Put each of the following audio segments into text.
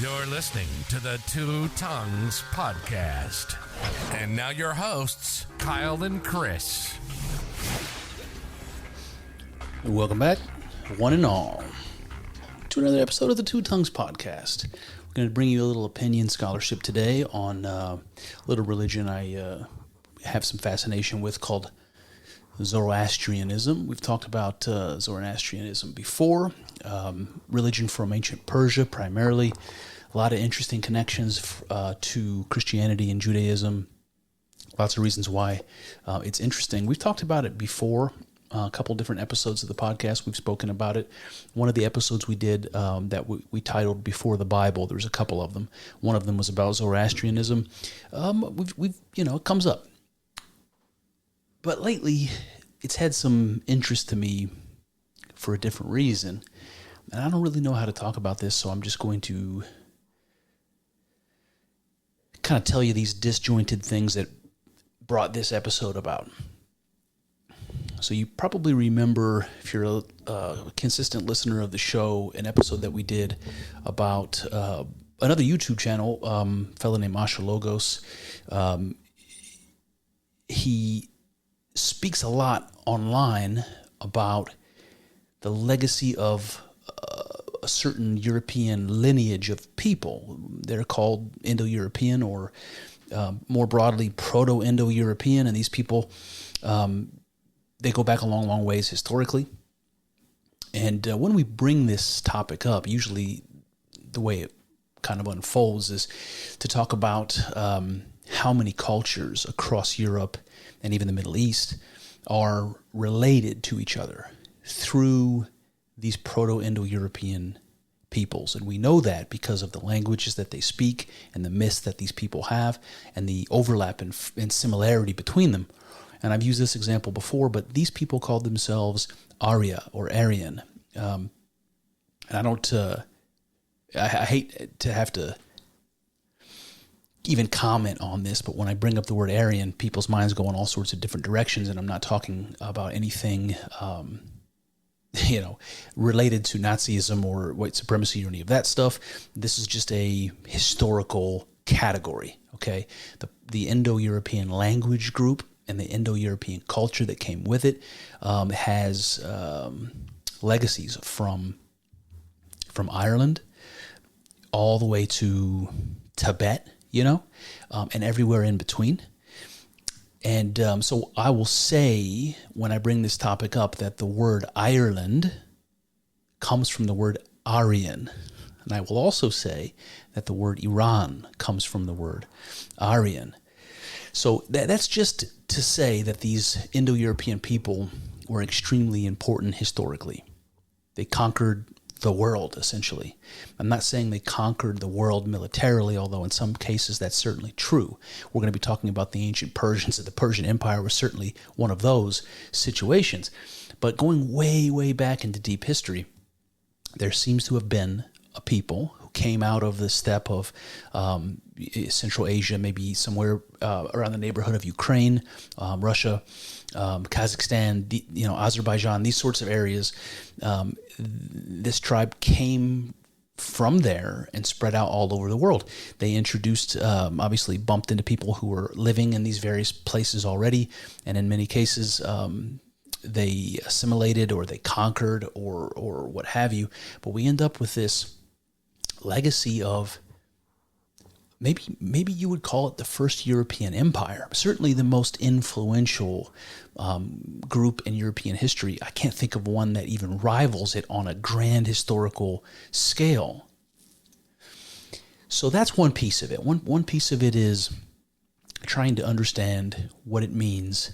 You're listening to the Two Tongues Podcast. And now your hosts, Kyle and Chris. Welcome back, one and all, to another episode of the Two Tongues Podcast. We're going to bring you a little opinion scholarship today on a little religion I have some fascination with called Zoroastrianism. We've talked about Zoroastrianism before, religion from ancient Persia primarily. A lot of interesting connections to Christianity and Judaism. Lots of reasons why it's interesting. We've talked about it before, a couple different episodes of the podcast. We've spoken about it. One of the episodes we did that we titled Before the Bible, there was a couple of them. One of them was about Zoroastrianism. We've it comes up. But lately, it's had some interest to me for a different reason. And I don't really know how to talk about this, so I'm just going to kind of tell you these disjointed things that brought this episode about. So you probably remember, if you're a consistent listener of the show, an episode that we did about another YouTube channel, a fellow named Asha Logos. He speaks a lot online about the legacy of a certain European lineage of people. They're called Indo-European, or more broadly Proto-Indo-European, and these people, they go back a long, long ways historically. And when we bring this topic up, usually the way it kind of unfolds is to talk about how many cultures across Europe and even the Middle East are related to each other through these Proto-Indo-European peoples. And we know that because of the languages that they speak and the myths that these people have and the overlap and similarity between them. And I've used this example before, but these people called themselves Arya or Aryan. And I don't, I hate to have to even comment on this, but when I bring up the word Aryan, people's minds go in all sorts of different directions, and I'm not talking about anything, related to Nazism or white supremacy or any of that stuff. This is just a historical category, okay? The Indo-European language group and the Indo-European culture that came with it has legacies from Ireland all the way to Tibet, and everywhere in between. And so I will say, when I bring this topic up, that the word Ireland comes from the word Aryan. And I will also say that the word Iran comes from the word Aryan. So that's just to say that these Indo-European people were extremely important historically. They conquered the world, essentially. I'm not saying they conquered the world militarily, although in some cases that's certainly true. We're going to be talking about the ancient Persians, and the Persian Empire was certainly one of those situations. But going way, way back into deep history, there seems to have been a people who came out of the steppe of Central Asia, maybe somewhere around the neighborhood of Ukraine, Russia, Kazakhstan, Azerbaijan, these sorts of areas. This tribe came from there and spread out all over the world. They introduced, obviously bumped into people who were living in these various places already, and in many cases they assimilated or they conquered or what have you. But we end up with this legacy of maybe you would call it the first European empire, certainly the most influential group in European history. I can't think of one that even rivals it on a grand historical scale. So that's one piece of it. One piece of it is trying to understand what it means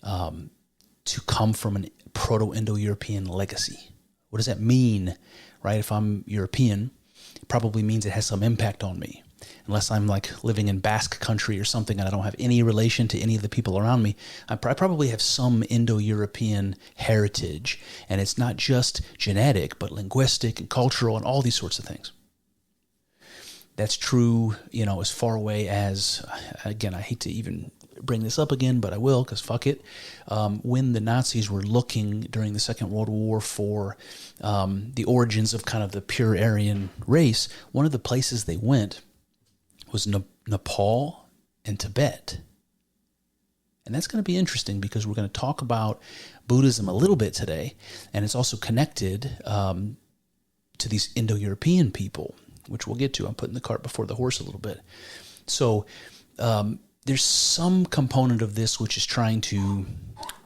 to come from a Proto-Indo-European legacy. What does that mean, right? If I'm European, it probably means it has some impact on me. Unless I'm like living in Basque country or something and I don't have any relation to any of the people around me, I probably have some Indo-European heritage. And it's not just genetic, but linguistic and cultural and all these sorts of things. That's true, as far away as, again, I hate to even bring this up again, but I will because fuck it. When the Nazis were looking during the Second World War for the origins of kind of the pure Aryan race, one of the places they went was Nepal and Tibet. And that's going to be interesting because we're going to talk about Buddhism a little bit today, and it's also connected to these Indo-European people, which we'll get to. I'm putting the cart before the horse a little bit. So there's some component of this which is trying to,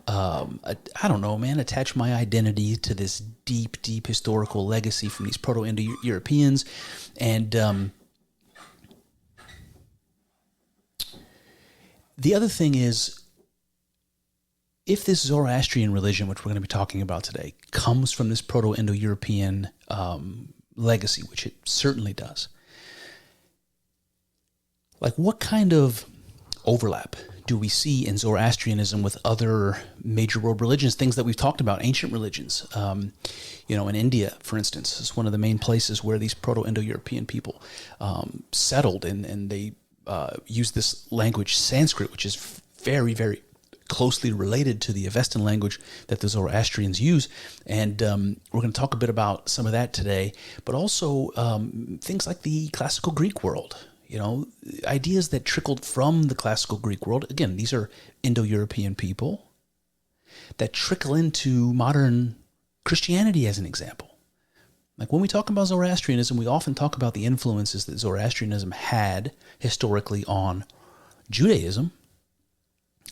I don't know, man, attach my identity to this deep, deep historical legacy from these Proto-Indo-Europeans. And the other thing is, if this Zoroastrian religion, which we're going to be talking about today, comes from this Proto-Indo-European legacy, which it certainly does, like what kind of overlap do we see in Zoroastrianism with other major world religions, things that we've talked about, ancient religions? In India, for instance, is one of the main places where these Proto-Indo-European people settled, and they used this language, Sanskrit, which is very, very closely related to the Avestan language that the Zoroastrians use. And we're going to talk a bit about some of that today, but also things like the classical Greek world, ideas that trickled from the classical Greek world. Again, these are Indo-European people that trickle into modern Christianity as an example. Like when we talk about Zoroastrianism, we often talk about the influences that Zoroastrianism had historically on Judaism.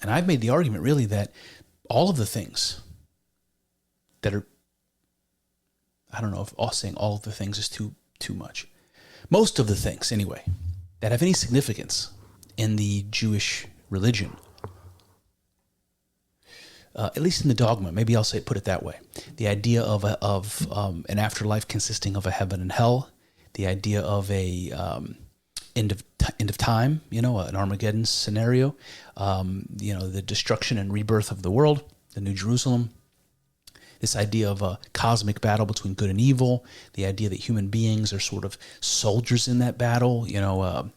And I've made the argument really that all of the things that are, I don't know if saying all of the things is too much. Most of the things, anyway, that have any significance in the Jewish religion, at least in the dogma, maybe I'll put it that way. The idea of an afterlife consisting of a heaven and hell, the idea of a end of time, an Armageddon scenario, the destruction and rebirth of the world, the New Jerusalem, this idea of a cosmic battle between good and evil, the idea that human beings are sort of soldiers in that battle, trying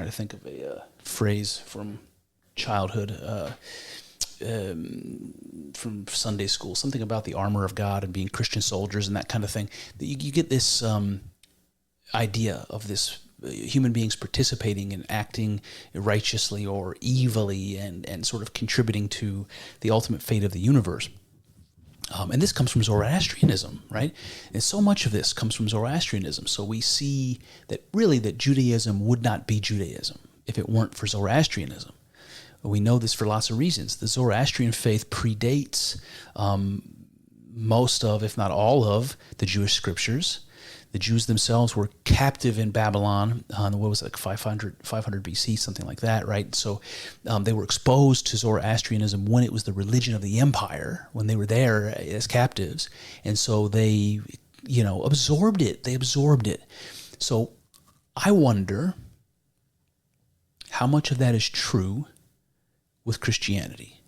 to think of a phrase from childhood, from Sunday school, something about the armor of God and being Christian soldiers and that kind of thing. You get this idea of this human beings participating and acting righteously or evilly and sort of contributing to the ultimate fate of the universe. And this comes from Zoroastrianism, right? And so much of this comes from Zoroastrianism. So we see that really that Judaism would not be Judaism if it weren't for Zoroastrianism. We know this for lots of reasons. The Zoroastrian faith predates most of, if not all of, the Jewish scriptures. The Jews themselves were captive in Babylon, what was it, like 500 BC, something like that, right? So they were exposed to Zoroastrianism when it was the religion of the empire, when they were there as captives. And so they, absorbed it. They absorbed it. So I wonder how much of that is true with Christianity.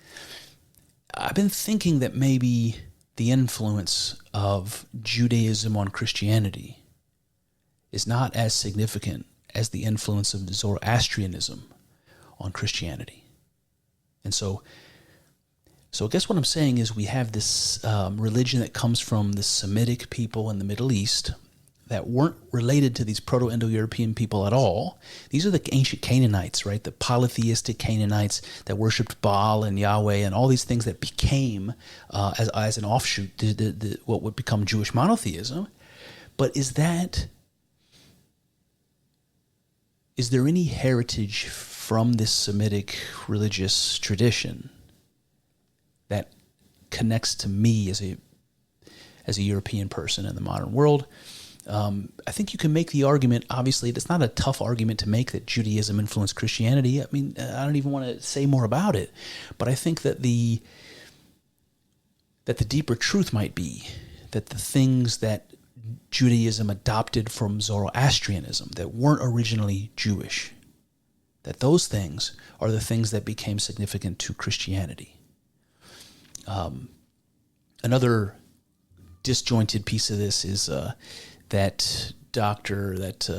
I've been thinking that maybe the influence of Judaism on Christianity is not as significant as the influence of Zoroastrianism on Christianity. And so I guess what I'm saying is we have this religion that comes from the Semitic people in the Middle East that weren't related to these Proto-Indo-European people at all. These are the ancient Canaanites, right? The polytheistic Canaanites that worshipped Baal and Yahweh and all these things that became, as an offshoot, what would become Jewish monotheism. But is there any heritage from this Semitic religious tradition that connects to me as a European person in the modern world? I think you can make the argument, obviously, it's not a tough argument to make that Judaism influenced Christianity. I mean, I don't even want to say more about it, but I think that the deeper truth might be that the things that Judaism adopted from Zoroastrianism that weren't originally Jewish, that those things are the things that became significant to Christianity. Another disjointed piece of this is that doctor, that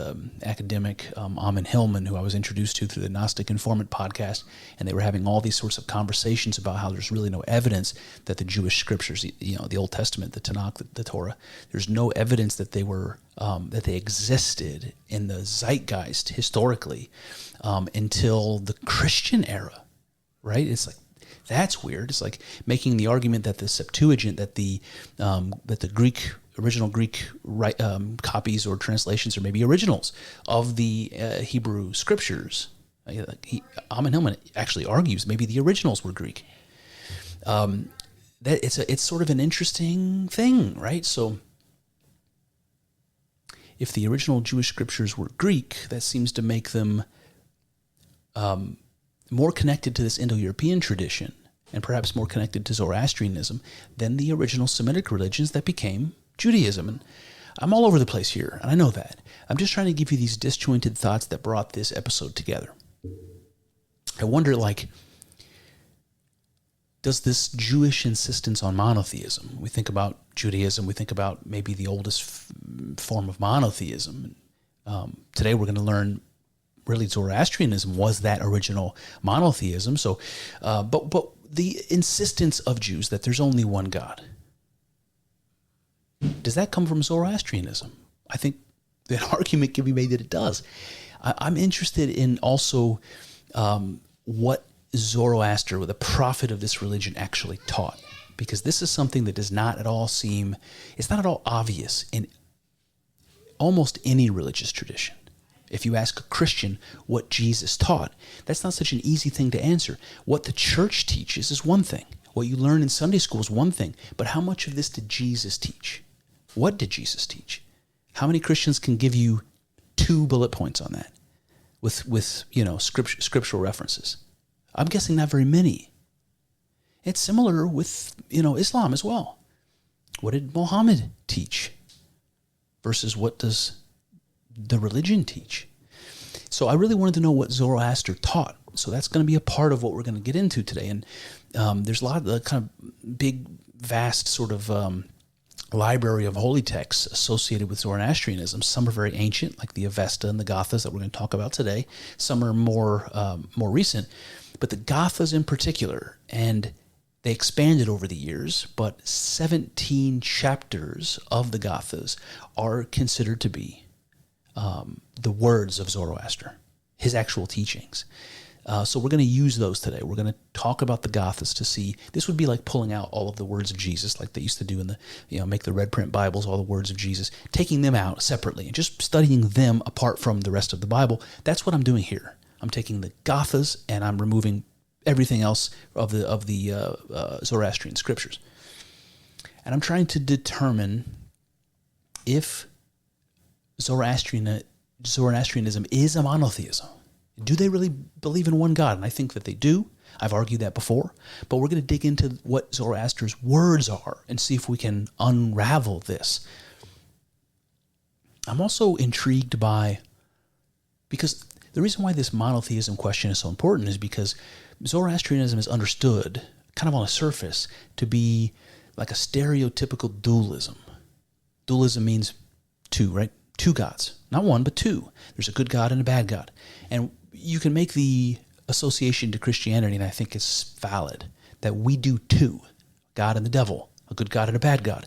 academic, Amin Hillman, who I was introduced to through the Gnostic Informant podcast, and they were having all these sorts of conversations about how there's really no evidence that the Jewish scriptures, the Old Testament, the Tanakh, the Torah, there's no evidence that they were that they existed in the zeitgeist historically until the Christian era, right? It's like, that's weird. It's like making the argument that the Septuagint, that the original Greek copies or translations, or maybe originals of the Hebrew scriptures. Amin Hillman actually argues maybe the originals were Greek. That it's sort of an interesting thing, right? So if the original Jewish scriptures were Greek, that seems to make them more connected to this Indo-European tradition, and perhaps more connected to Zoroastrianism than the original Semitic religions that became Judaism. And I'm all over the place here, and I know that. I'm just trying to give you these disjointed thoughts that brought this episode together. I wonder, does this Jewish insistence on monotheism, we think about Judaism, we think about maybe the oldest form of monotheism. Today we're going to learn really Zoroastrianism was that original monotheism. So, but the insistence of Jews that there's only one God, does that come from Zoroastrianism? I think an argument can be made that it does. I'm interested in also what Zoroaster, the prophet of this religion, actually taught, because this is something that does not at all seem, it's not at all obvious in almost any religious tradition. If you ask a Christian what Jesus taught, that's not such an easy thing to answer. What the church teaches is one thing. What you learn in Sunday school is one thing. But how much of this did Jesus teach? What did Jesus teach? How many Christians can give you 2 bullet points on that with scriptural references? I'm guessing not very many. It's similar with, Islam as well. What did Muhammad teach versus what does the religion teach? So I really wanted to know what Zoroaster taught. So that's going to be a part of what we're going to get into today. And there's a lot of the kind of big, vast sort of library of holy texts associated with Zoroastrianism. Some are very ancient, like the Avesta and the Gathas that we're going to talk about today. Some are more recent, but the Gathas in particular, and they expanded over the years, but 17 chapters of the Gathas are considered to be the words of Zoroaster, his actual teachings. So we're going to use those today. We're going to talk about the Gathas to see. This would be like pulling out all of the words of Jesus, like they used to do in the, make the red print Bibles, all the words of Jesus, taking them out separately and just studying them apart from the rest of the Bible. That's what I'm doing here. I'm taking the Gathas and I'm removing everything else of the Zoroastrian scriptures. And I'm trying to determine if Zoroastrianism is a monotheism. Do they really believe in one God? And I think that they do. I've argued that before. But we're going to dig into what Zoroaster's words are and see if we can unravel this. I'm also intrigued because the reason why this monotheism question is so important is because Zoroastrianism is understood, kind of on a surface, to be like a stereotypical dualism. Dualism means 2, right? 2 gods. Not 1, but 2. There's a good God and a bad God. And you can make the association to Christianity, and I think it's valid, that we do 2. God and the devil, a good God and a bad God.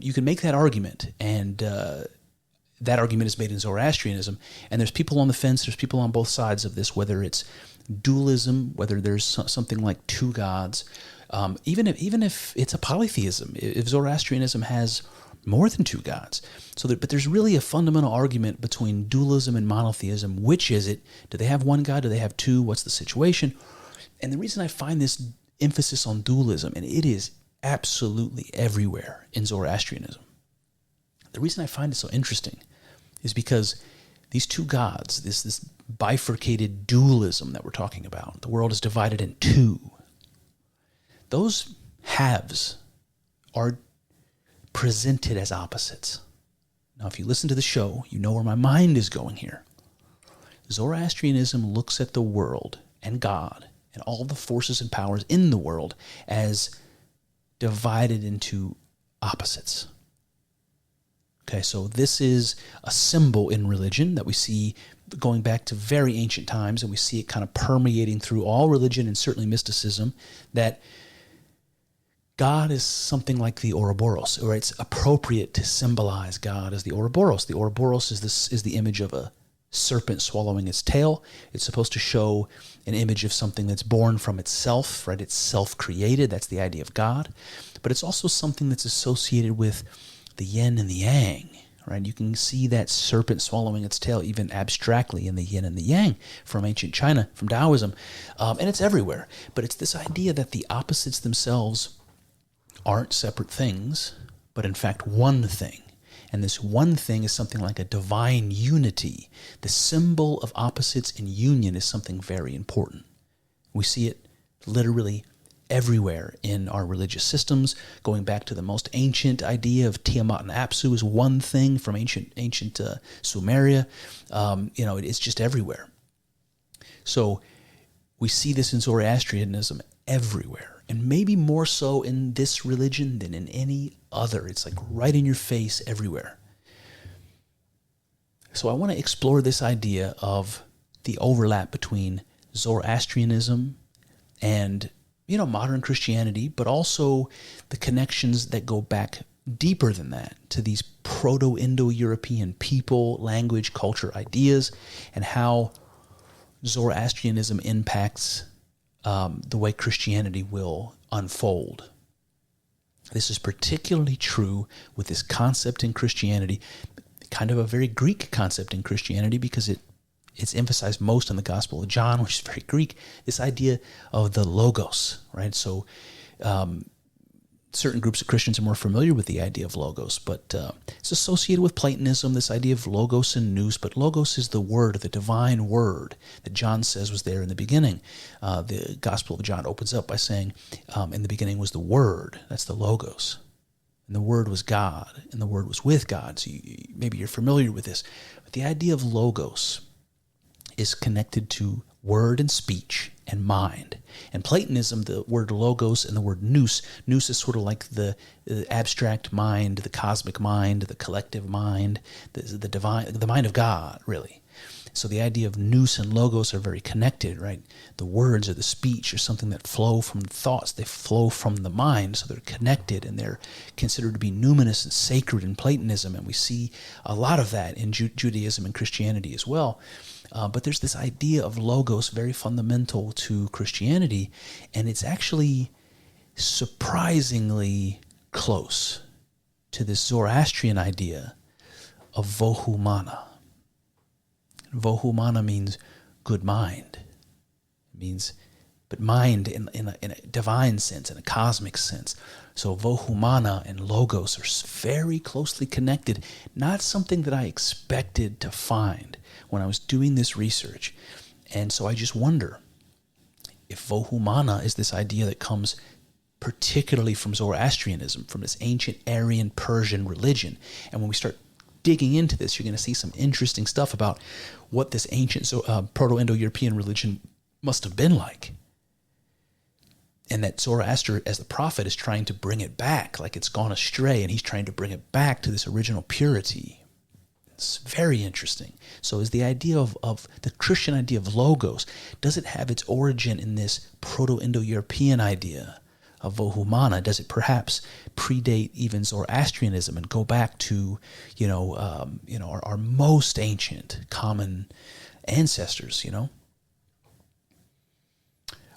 You can make that argument, and that argument is made in Zoroastrianism. And there's people on the fence, there's people on both sides of this, whether it's dualism, whether there's something like 2 gods, even if it's a polytheism, if Zoroastrianism has more than 2 gods. But there's really a fundamental argument between dualism and monotheism. Which is it? Do they have 1 God? Do they have 2? What's the situation? And the reason I find this emphasis on dualism, and it is absolutely everywhere in Zoroastrianism, the reason I find it so interesting is because these 2 gods, this bifurcated dualism that we're talking about, the world is divided in 2. Those halves are presented as opposites. Now, if you listen to the show, you know where my mind is going here. Zoroastrianism looks at the world and God and all the forces and powers in the world as divided into opposites. Okay, so this is a symbol in religion that we see going back to very ancient times, and we see it kind of permeating through all religion and certainly mysticism, that God is something like the Ouroboros, or it's appropriate to symbolize God as the Ouroboros. The Ouroboros is the image of a serpent swallowing its tail. It's supposed to show an image of something that's born from itself, right? It's self-created. That's the idea of God. But it's also something that's associated with the yin and the yang, right? You can see that serpent swallowing its tail even abstractly in the yin and the yang from ancient China, from Taoism. And it's everywhere. But it's this idea that the opposites themselves aren't separate things, but in fact one thing. And this one thing is something like a divine unity. The symbol of opposites in union is something very important. We see it literally everywhere in our religious systems, going back to the most ancient idea of Tiamat and Apsu is one thing from ancient Sumeria. It's just everywhere. So we see this in Zoroastrianism everywhere. And maybe more so in this religion than in any other. It's like right in your face everywhere. So I want to explore this idea of the overlap between Zoroastrianism and, modern Christianity, but also the connections that go back deeper than that to these Proto-Indo-European people, language, culture, ideas, and how Zoroastrianism impacts the way Christianity will unfold. This is particularly true with this concept in Christianity, kind of a very Greek concept in Christianity, because it's emphasized most in the Gospel of John, which is very Greek, this idea of the logos, right? So certain groups of Christians are more familiar with the idea of logos, but it's associated with Platonism, this idea of logos and nous, but logos is the word, the divine word that John says was there in the beginning. The Gospel of John opens up by saying, in the beginning was the Word, that's the logos. And the Word was God, and the Word was with God. So maybe you're familiar with this. But the idea of logos is connected to word and speech and mind. And Platonism, the word logos and the word nous is sort of like the abstract mind, the cosmic mind, the collective mind, the divine, the mind of God, really. So the idea of nous and logos are very connected, right? The words or the speech are something that flow from thoughts. They flow from the mind, so they're connected, and they're considered to be numinous and sacred in Platonism. And we see a lot of that in Judaism and Christianity as well. But there's this idea of logos very fundamental to Christianity, and it's actually surprisingly close to this Zoroastrian idea of Vohu Mana. Vohu Mana means good mind. It means, but mind in a divine sense, in a cosmic sense. So Vohu Mana and logos are very closely connected. Not something that I expected to find when I was doing this research. And so I just wonder if Vohu Mana is this idea that comes particularly from Zoroastrianism, from this ancient Aryan Persian religion. And when we start digging into this, you're going to see some interesting stuff about what this ancient Proto-Indo-European religion must have been like. And that Zoroaster, as the prophet, is trying to bring it back, like it's gone astray, and he's trying to bring it back to this original purity. It's very interesting. So is the idea of the Christian idea of logos, does it have its origin in this Proto-Indo-European idea of Vohu Mana? Does it perhaps predate even Zoroastrianism and go back to, our most ancient common ancestors, All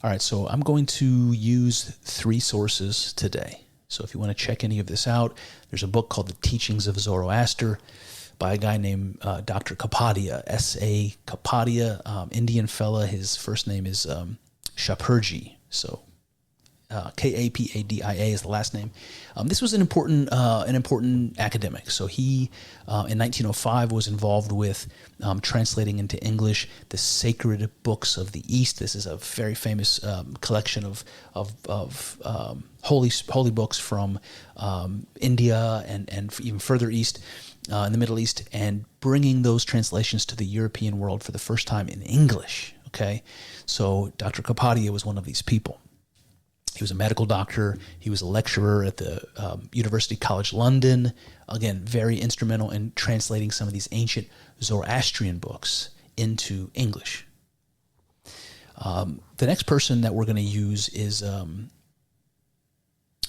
right, so I'm going to use 3 sources today. So if you want to check any of this out, there's a book called The Teachings of Zoroaster by a guy named Dr. Kapadia, S.A. Kapadia, Indian fella. His first name is Shaperji, so Kapadia is the last name. This was an important academic. So he, in 1905, was involved with translating into English the sacred books of the East. This is a very famous collection of holy books from India and even further east in the Middle East, and bringing those translations to the European world for the first time in English. Okay, so Dr. Kapadia was one of these people. He was a medical doctor. He was a lecturer at the University College London. Again, very instrumental in translating some of these ancient Zoroastrian books into English. The next person that we're going to use is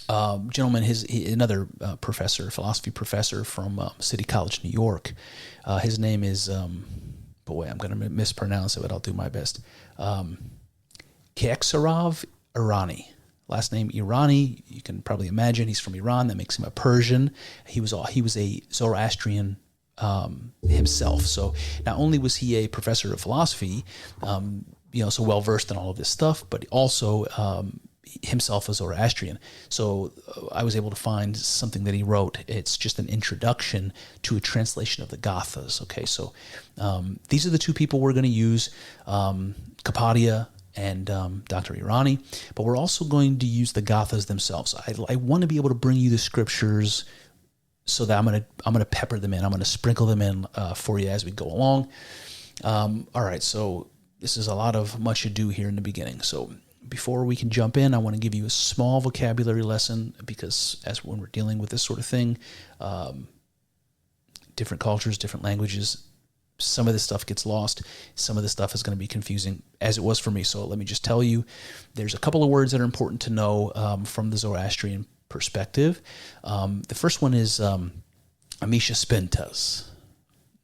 gentleman, another professor, philosophy professor from City College, New York. His name is, boy, I'm going to mispronounce it, but I'll do my best. Keksarov Irani. Last name Irani. You can probably imagine he's from Iran. That makes him a Persian. He was a Zoroastrian himself. So not only was he a professor of philosophy, so well versed in all of this stuff, but also himself a Zoroastrian. So I was able to find something that he wrote. It's just an introduction to a translation of the Gathas. Okay, so these are the two people we're going to use, Kapadia and Dr. Irani, but we're also going to use the Gathas themselves. I want to be able to bring you the scriptures so that I'm going to pepper them in. I'm going to sprinkle them in for you as we go along. All right, so this is a lot of much ado here in the beginning. So before we can jump in, I want to give you a small vocabulary lesson because when we're dealing with this sort of thing, different cultures, different languages, some of this stuff gets lost. Some of this stuff is going to be confusing, as it was for me. So let me just tell you, there's a couple of words that are important to know from the Zoroastrian perspective. The first one is Ameshaspintas.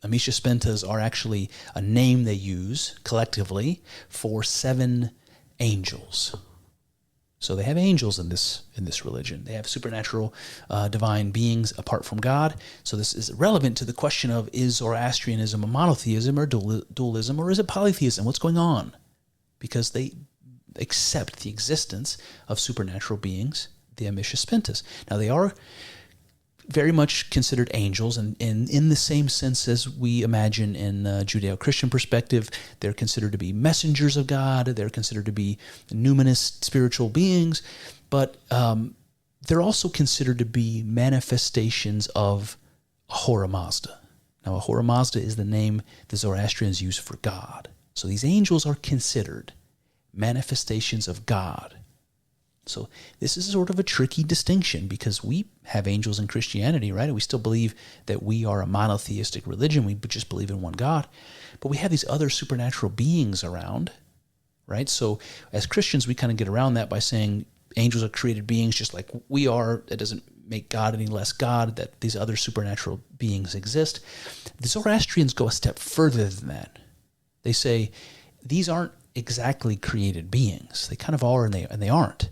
Ameshaspintas are actually a name they use collectively for 7 angels. So they have angels in this religion. They have supernatural divine beings apart from God. So this is relevant to the question of, is Zoroastrianism a monotheism or dualism, or is it polytheism? What's going on? Because they accept the existence of supernatural beings, the Ameshaspintas. Now they are very much considered angels, and in the same sense as we imagine in Judeo-Christian perspective, they're considered to be messengers of God, they're considered to be numinous spiritual beings, but they're also considered to be manifestations of Ahura Mazda. Now, Ahura Mazda is the name the Zoroastrians use for God. So these angels are considered manifestations of God. So this is sort of a tricky distinction because we have angels in Christianity, right? And we still believe that we are a monotheistic religion. We just believe in one God. But we have these other supernatural beings around, right? So as Christians, we kind of get around that by saying angels are created beings just like we are. It doesn't make God any less God, that these other supernatural beings exist. The Zoroastrians go a step further than that. They say these aren't exactly created beings. They kind of are and they aren't.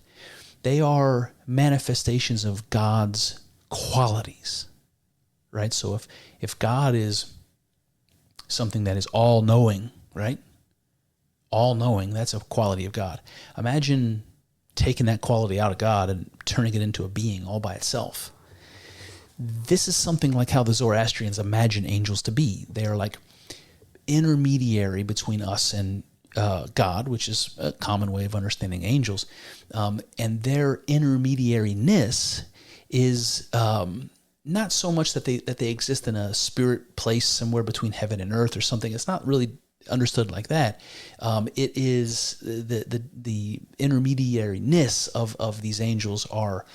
They are manifestations of God's qualities, right? So if God is something that is all-knowing, right? All-knowing, that's a quality of God. Imagine taking that quality out of God and turning it into a being all by itself. This is something like how the Zoroastrians imagine angels to be. They are like intermediary between us and God, which is a common way of understanding angels, and their intermediariness is not so much that they exist in a spirit place somewhere between heaven and earth or something. It's not really understood like that. It is the intermediariness of these angels are.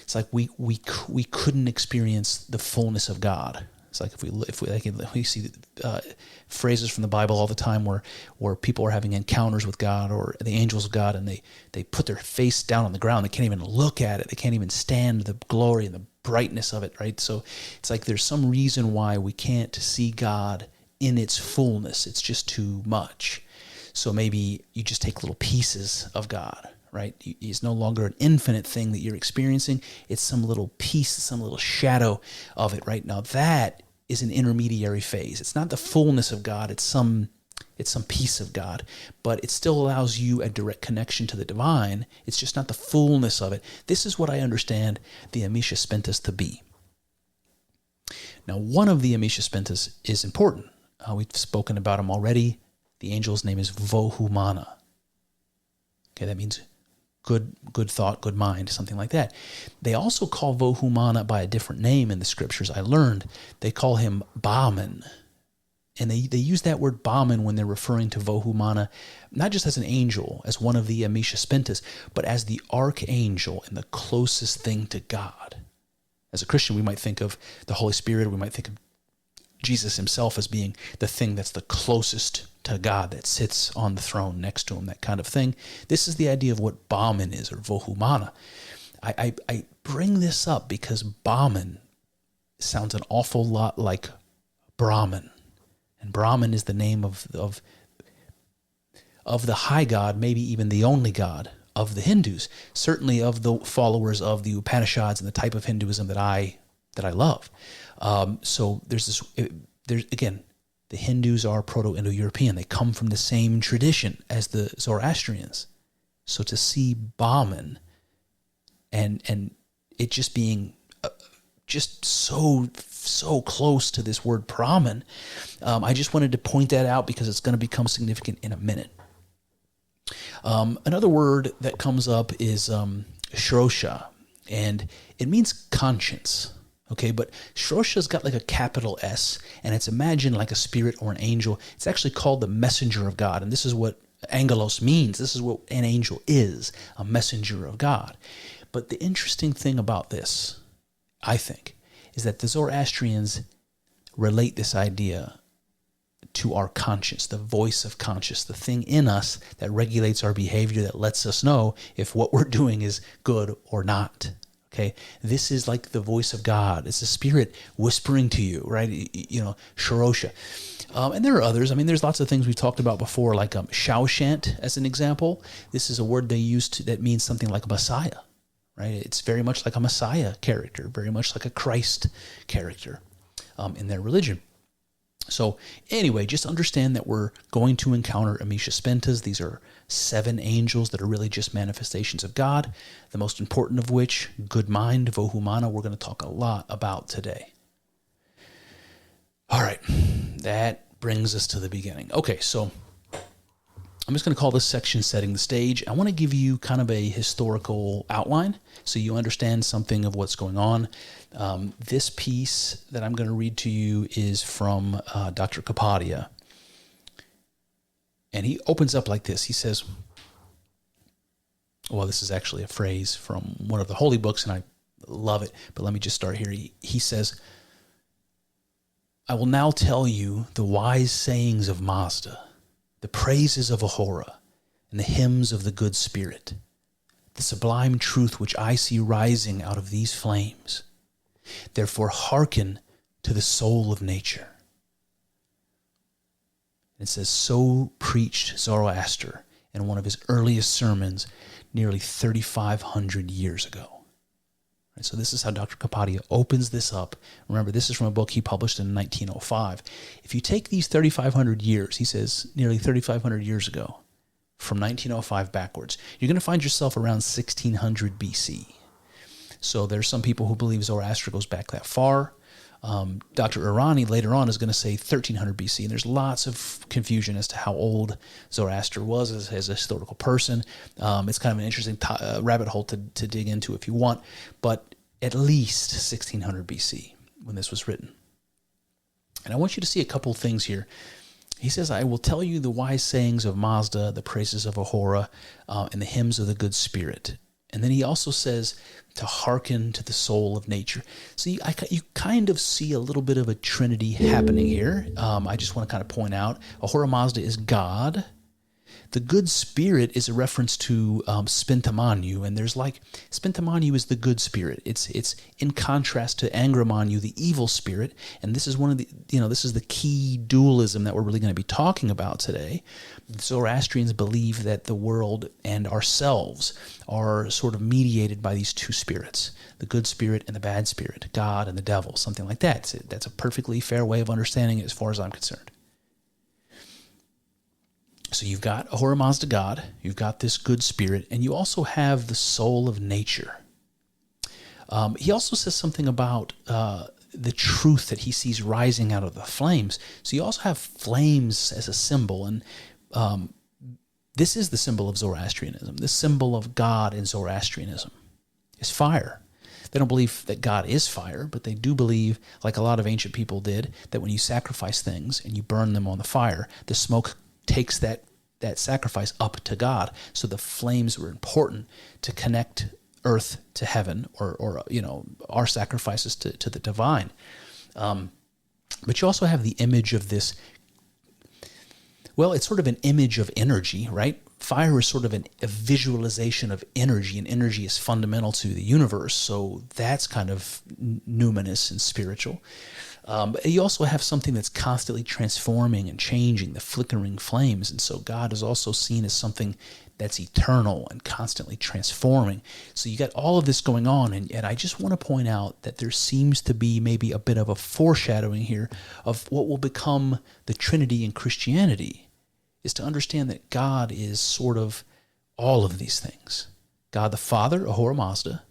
It's like we couldn't experience the fullness of God. It's like if we see phrases from the Bible all the time where people are having encounters with God or the angels of God, and they put their face down on the ground. They can't even look at it. They can't even stand the glory and the brightness of it, right? So it's like there's some reason why we can't see God in its fullness. It's just too much. So maybe you just take little pieces of God, right? He's no longer an infinite thing that you're experiencing. It's some little piece, some little shadow of it, right? Now that is an intermediary phase. It's not the fullness of God. It's some piece of God, but it still allows you a direct connection to the divine. It's just not the fullness of it. This is what I understand the Ameshaspintas to be. Now, one of the Ameshaspintas is important. We've spoken about him already. The angel's name is Vohu Mana. Okay, that means good thought, good mind, something like that. They also call Vohu Mana by a different name in the scriptures. I learned they call him Bahman. And they use that word Brahman when they're referring to Vohu Mana, not just as an angel, as one of the Amisha Spentas, but as the archangel and the closest thing to God. As a Christian, we might think of the Holy Spirit, we might think of Jesus himself as being the thing that's the closest to God, that sits on the throne next to him, that kind of thing. This is the idea of what Brahman is, or Vohu Mana. I bring this up because Brahman sounds an awful lot like Brahman. And Brahman is the name of the high god, maybe even the only god of the Hindus, certainly of the followers of the Upanishads and the type of Hinduism that I love. So there's again, the Hindus are Proto-Indo-European. They come from the same tradition as the Zoroastrians. So to see Brahman and it just being just so close to this word Brahman, I just wanted to point that out because it's going to become significant in a minute. Another word that comes up is Shrosha, and it means conscience. Okay, but Shrosha's got like a capital S, and it's imagined like a spirit or an angel. It's actually called the messenger of God, and this is what angelos means. This is what an angel is, a messenger of God. But the interesting thing about this, I think, is that the Zoroastrians relate this idea to our conscience, the voice of conscience, the thing in us that regulates our behavior, that lets us know if what we're doing is good or not. Okay, this is like the voice of God. It's a spirit whispering to you, right? Shrosha. And there are others. I mean, there's lots of things we've talked about before, like Shawshant as an example. This is a word they use that means something like Messiah, right? It's very much like a Messiah character, very much like a Christ character in their religion. So anyway, just understand that we're going to encounter Amisha Spentas. These are 7 angels that are really just manifestations of God, the most important of which, good mind, Vohu Mana, we're going to talk a lot about today. All right, that brings us to the beginning. Okay, so I'm just going to call this section Setting the Stage. I want to give you kind of a historical outline so you understand something of what's going on. This piece that I'm going to read to you is from Dr. Kapadia. And he opens up like this. He says, well, this is actually a phrase from one of the holy books, and I love it, but let me just start here. He says, I will now tell you the wise sayings of Mazda, the praises of Ahura, and the hymns of the good spirit, the sublime truth which I see rising out of these flames. Therefore hearken to the soul of nature. It says, so preached Zoroaster in one of his earliest sermons nearly 3,500 years ago. Right, so this is how Dr. Kapadia opens this up. Remember, this is from a book he published in 1905. If you take these 3,500 years, he says nearly 3,500 years ago, from 1905 backwards, you're going to find yourself around 1600 BC. So there's some people who believe Zoroaster goes back that far. Dr. Irani later on is going to say 1300 BC, and there's lots of confusion as to how old Zoroaster was as a historical person. It's kind of an interesting rabbit hole to dig into if you want, but at least 1600 BC when this was written. And I want you to see a couple things here. He says, I will tell you the wise sayings of Mazda, the praises of Ahura, and the hymns of the good spirit. And then he also says to hearken to the soul of nature. So you kind of see a little bit of a trinity happening here. I just want to kind of point out, Ahura Mazda is God. The good spirit is a reference to Spintamanu, and there's Spintamanu is the good spirit. It's in contrast to Angramanu, the evil spirit, and this is one of the this is the key dualism that we're really going to be talking about today. The Zoroastrians believe that the world and ourselves are sort of mediated by these two spirits, the good spirit and the bad spirit, God and the devil, something like that. That's a perfectly fair way of understanding it as far as I'm concerned. So you've got Ahura Mazda God, you've got this good spirit, and you also have the soul of nature. He also says something about the truth that he sees rising out of the flames. So you also have flames as a symbol, and this is the symbol of Zoroastrianism. This symbol of God in Zoroastrianism is fire. They don't believe that God is fire, but they do believe, like a lot of ancient people did, that when you sacrifice things and you burn them on the fire, the smoke takes that sacrifice up to God. So the flames were important to connect earth to heaven, or our sacrifices to the divine. But you also have the image of this. Well, it's sort of an image of energy, right? Fire is sort of a visualization of energy, and energy is fundamental to the universe. So that's kind of numinous and spiritual. You also have something that's constantly transforming and changing, the flickering flames. And so God is also seen as something that's eternal and constantly transforming. So you got all of this going on. And I just want to point out that there seems to be maybe a bit of a foreshadowing here of what will become the Trinity in Christianity, is to understand that God is sort of all of these things. God the Father, Ahura Mazda,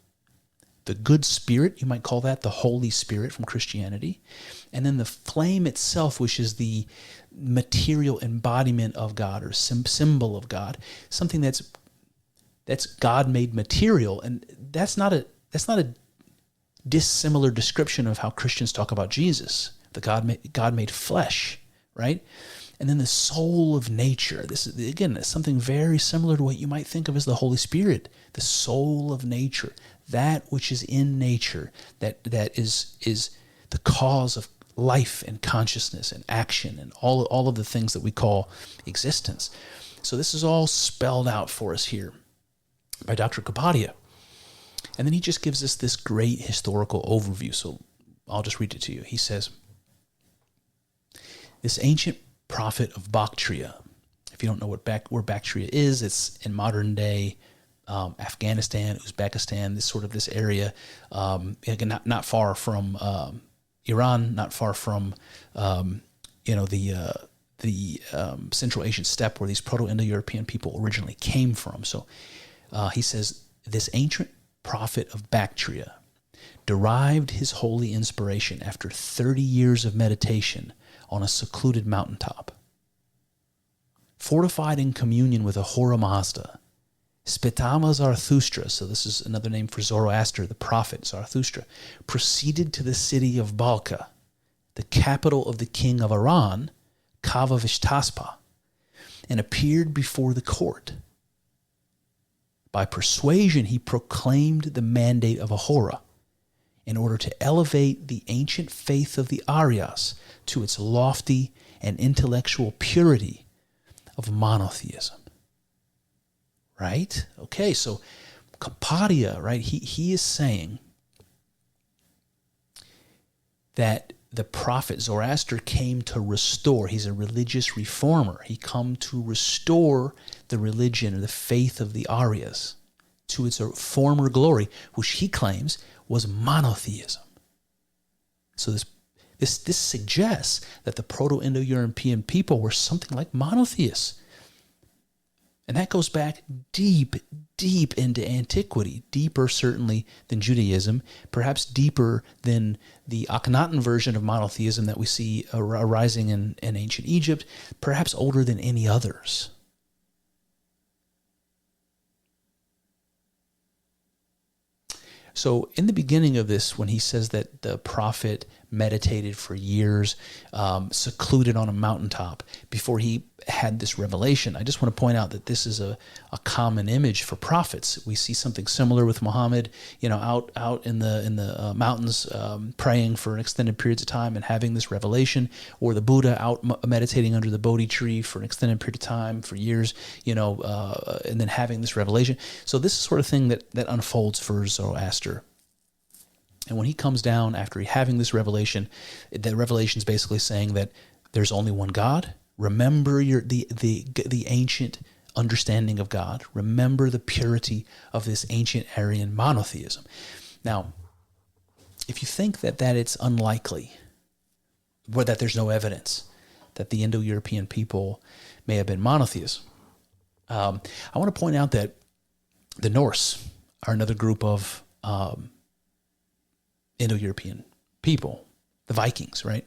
the good spirit, you might call that the Holy Spirit from Christianity, and then the flame itself, which is the material embodiment of God, or symbol of God, something that's God-made material. And that's not a dissimilar description of how Christians talk about Jesus, the God made flesh, right? And then the soul of nature. This is, again, something very similar to what you might think of as the Holy Spirit, the soul of nature, that which is in nature, that is the cause of life and consciousness and action and all of the things that we call existence. So this is all spelled out for us here by Dr. Kapadia. And then he just gives us this great historical overview. So I'll just read it to you. He says, this ancient prophet of Bactria. If you don't know where Bactria is, it's in modern day Afghanistan, Uzbekistan, this area. Again, not far from Iran, not far from the Central Asian steppe where these Proto-Indo-European people originally came from. So he says, this ancient prophet of Bactria derived his holy inspiration after 30 years of meditation on a secluded mountaintop. Fortified in communion with Ahura Mazda, Spitama Zarathustra, so this is another name for Zoroaster, the prophet Zarathustra, proceeded to the city of Balkha, the capital of the king of Iran, Kavavishtaspa, and appeared before the court. By persuasion, he proclaimed the mandate of Ahura in order to elevate the ancient faith of the Aryas to its lofty and intellectual purity of monotheism. Right? Okay, so Kapadia, right, he is saying that the prophet Zoroaster came to restore. He's a religious reformer. He come to restore the religion or the faith of the Aryas to its former glory, which he claims was monotheism. So this suggests that the Proto-Indo-European people were something like monotheists. And that goes back deep into antiquity, deeper certainly than Judaism, perhaps deeper than the Akhenaten version of monotheism that we see arising in ancient Egypt, perhaps older than any others. So in the beginning of this, when he says that the prophet meditated for years, secluded on a mountaintop before he had this revelation, I just want to point out that this is a common image for prophets. We see something similar with Muhammad, out in the mountains praying for extended periods of time and having this revelation, or the Buddha out meditating under the Bodhi tree for an extended period of time for years, and then having this revelation. So this is sort of thing that unfolds for Zoroaster. And when he comes down after having this revelation, the revelation is basically saying that there's only one God. Remember the ancient understanding of God. Remember the purity of this ancient Aryan monotheism. Now, if you think that it's unlikely, or that there's no evidence that the Indo-European people may have been monotheists, I want to point out that the Norse are another group of Indo-European people, the Vikings, right?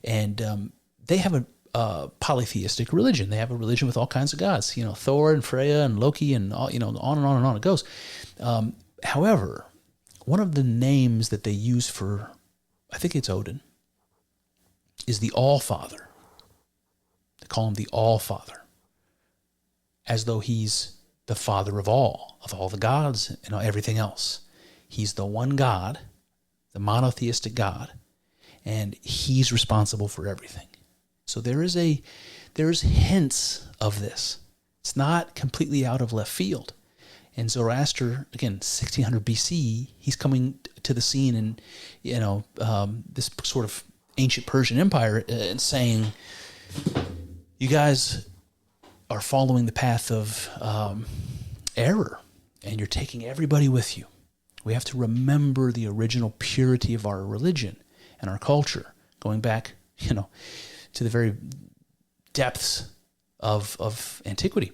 And they have a polytheistic religion. They have a religion with all kinds of gods, Thor and Freya and Loki and all, on and on and on it goes. However, one of the names that they use for, I think it's Odin, is the All-Father. They call him the All-Father, as though he's the father of all the gods and everything else. He's the one God, the monotheistic God, and he's responsible for everything. So there's hints of this. It's not completely out of left field. And Zoroaster, again, 1600 BC, he's coming to the scene in, this sort of ancient Persian empire and saying, you guys are following the path of error, and you're taking everybody with you. We have to remember the original purity of our religion and our culture, going back, to the very depths of antiquity.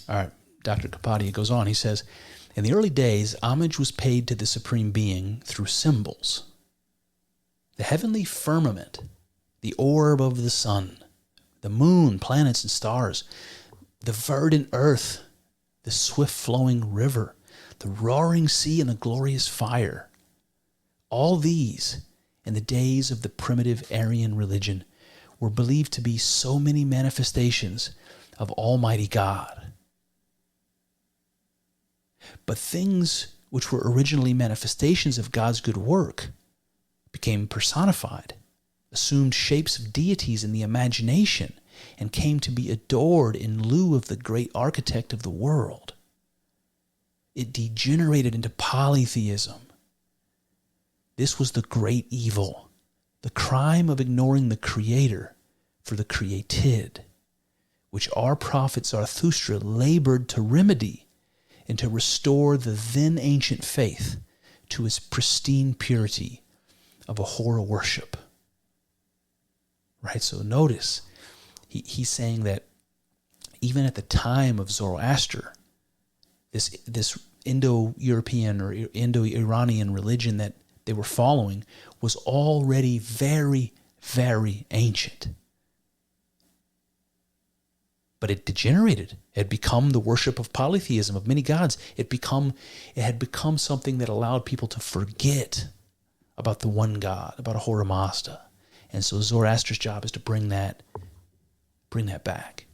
All right, Dr. Kapadia goes on. He says, in the early days, homage was paid to the Supreme Being through symbols. The heavenly firmament, the orb of the sun, the moon, planets, and stars, the verdant earth, the swift-flowing river, the roaring sea, and the glorious fire. All these, in the days of the primitive Aryan religion, were believed to be so many manifestations of Almighty God. But things which were originally manifestations of God's good work became personified, assumed shapes of deities in the imagination, and came to be adored in lieu of the great architect of the world. It degenerated into polytheism. This was the great evil, the crime of ignoring the Creator for the created, which our prophet Zarathustra labored to remedy and to restore the then ancient faith to its pristine purity of Ahura worship. Right, so notice, he's saying that even at the time of Zoroaster, this Indo-European or Indo-Iranian religion that they were following was already very, very ancient. But it degenerated. It had become the worship of polytheism, of many gods. It had become something that allowed people to forget about the one God, about Ahura Mazda. And so Zoroaster's job is to bring that back.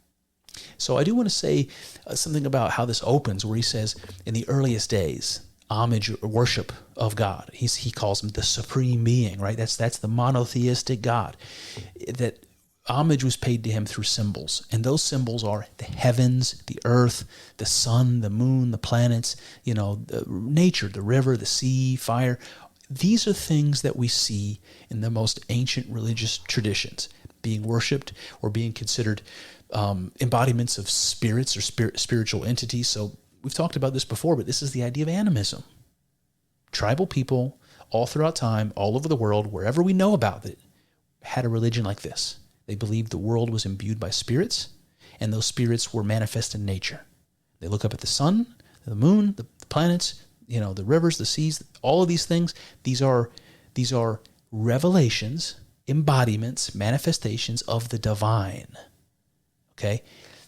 So I do want to say something about how this opens, where he says, in the earliest days, homage or worship of God. He calls him the Supreme Being, right? That's the monotheistic God. That homage was paid to him through symbols. And those symbols are the heavens, the earth, the sun, the moon, the planets, nature, the river, the sea, fire. These are things that we see in the most ancient religious traditions being worshipped or being considered embodiments of spirits or spiritual entities. So we've talked about this before, but this is the idea of animism. Tribal people all throughout time, all over the world, wherever we know about it, had a religion like this. They believed the world was imbued by spirits, and those spirits were manifest in nature. They look up at the sun, the moon, the planets, the rivers, the seas, all of these things. These are revelations, embodiments, manifestations of the divine. Okay?